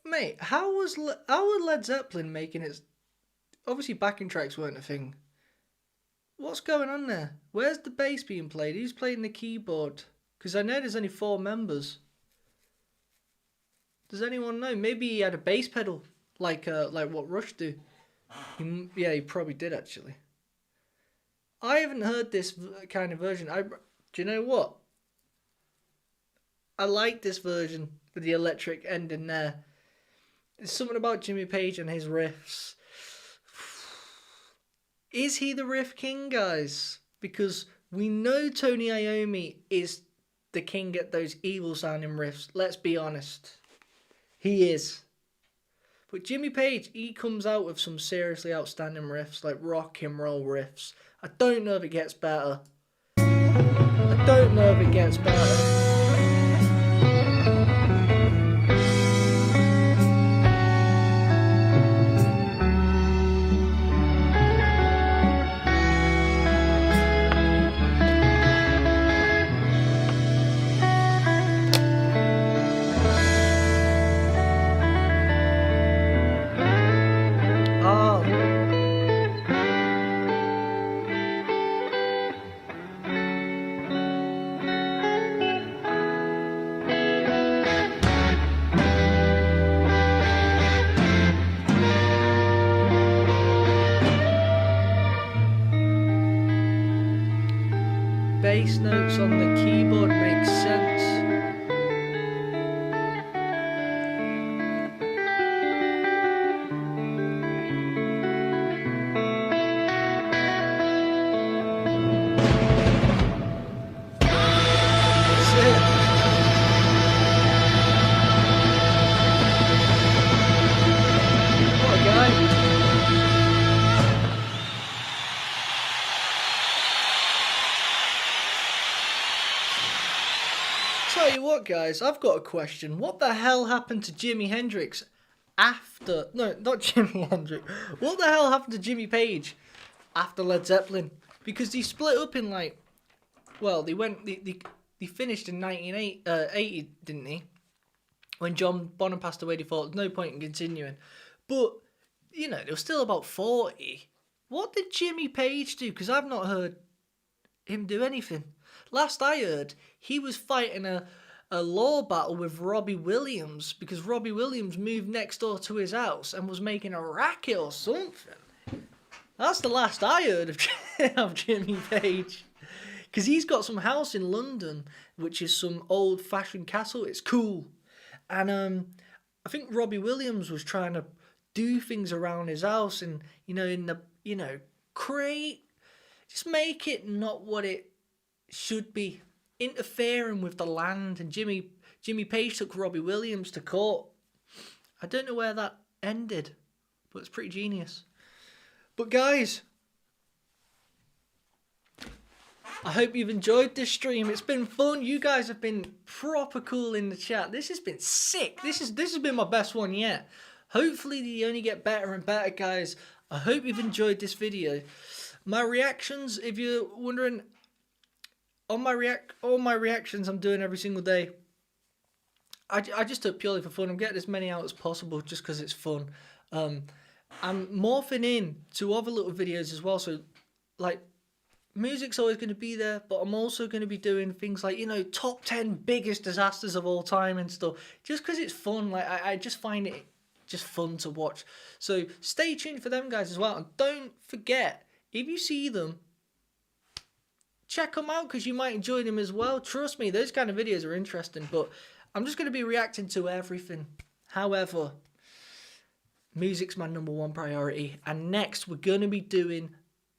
Speaker 1: Mate, how were Led Zeppelin making its... Obviously backing tracks weren't a thing. What's going on there? Where's the bass being played? Who's playing the keyboard? Because I know there's only 4 members. Does anyone know? Maybe he had a bass pedal, like what Rush do. Yeah, he probably did actually. I haven't heard this kind of version. Do you know what? I like this version with the electric ending there. There's something about Jimmy Page and his riffs. Is he the riff king, guys? Because we know Tony Iommi is the king at those evil sounding riffs. Let's be honest. He is. But Jimmy Page, he comes out with some seriously outstanding riffs, like rock and roll riffs. I don't know if it gets better. I don't know if it gets better. Oh. Bass notes on the keyboard make sense. That's it. What a guy. Tell you what, guys, I've got a question. What the hell happened to Jimi Hendrix after... No, not Jimi Hendrix. What the hell happened to Jimmy Page after Led Zeppelin? Because they split up in like... Well, they finished in 1980, didn't they? When John Bonham passed away, they thought there's no point in continuing. But, you know, they were still about 40. What did Jimmy Page do? Because I've not heard him do anything. Last I heard, he was fighting a law battle with Robbie Williams because Robbie Williams moved next door to his house and was making a racket or something. That's the last I heard of Jimmy Page. Because he's got some house in London, which is some old-fashioned castle. It's cool. And I think Robbie Williams was trying to do things around his house and, create... Just make it not what it should be, interfering with the land. And Jimmy Page took Robbie Williams to court. I don't know where that ended, but it's pretty genius. But guys, I hope you've enjoyed this stream. It's been fun. You guys have been proper cool in the chat. This has been sick. This has been my best one yet. Hopefully they only get better and better, guys. I hope you've enjoyed this video. My reactions, if you're wondering, all my reactions I'm doing every single day. I just do it purely for fun. I'm getting as many out as possible just because it's fun. I'm morphing in to other little videos as well. So, like, music's always going to be there, but I'm also going to be doing things like, top 10 biggest disasters of all time and stuff. Just because it's fun. Like, I just find it just fun to watch. So stay tuned for them guys as well. And don't forget, if you see them, check them out because you might enjoy them as well. Trust me, those kind of videos are interesting. But I'm just going to be reacting to everything. However, music's my #1 priority. And next, we're going to be doing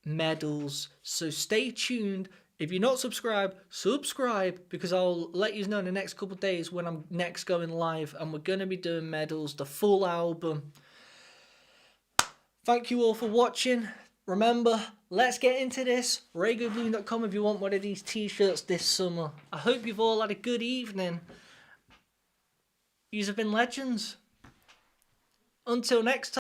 Speaker 1: medals. So stay tuned. If you're not subscribed, subscribe, because I'll let you know in the next couple of days when I'm next going live. And we're going to be doing medals, the full album. Thank you all for watching. Remember, let's get into this. RAYGOBloom.com if you want one of these t-shirts this summer. I hope you've all had a good evening. Yous have been legends. Until next time.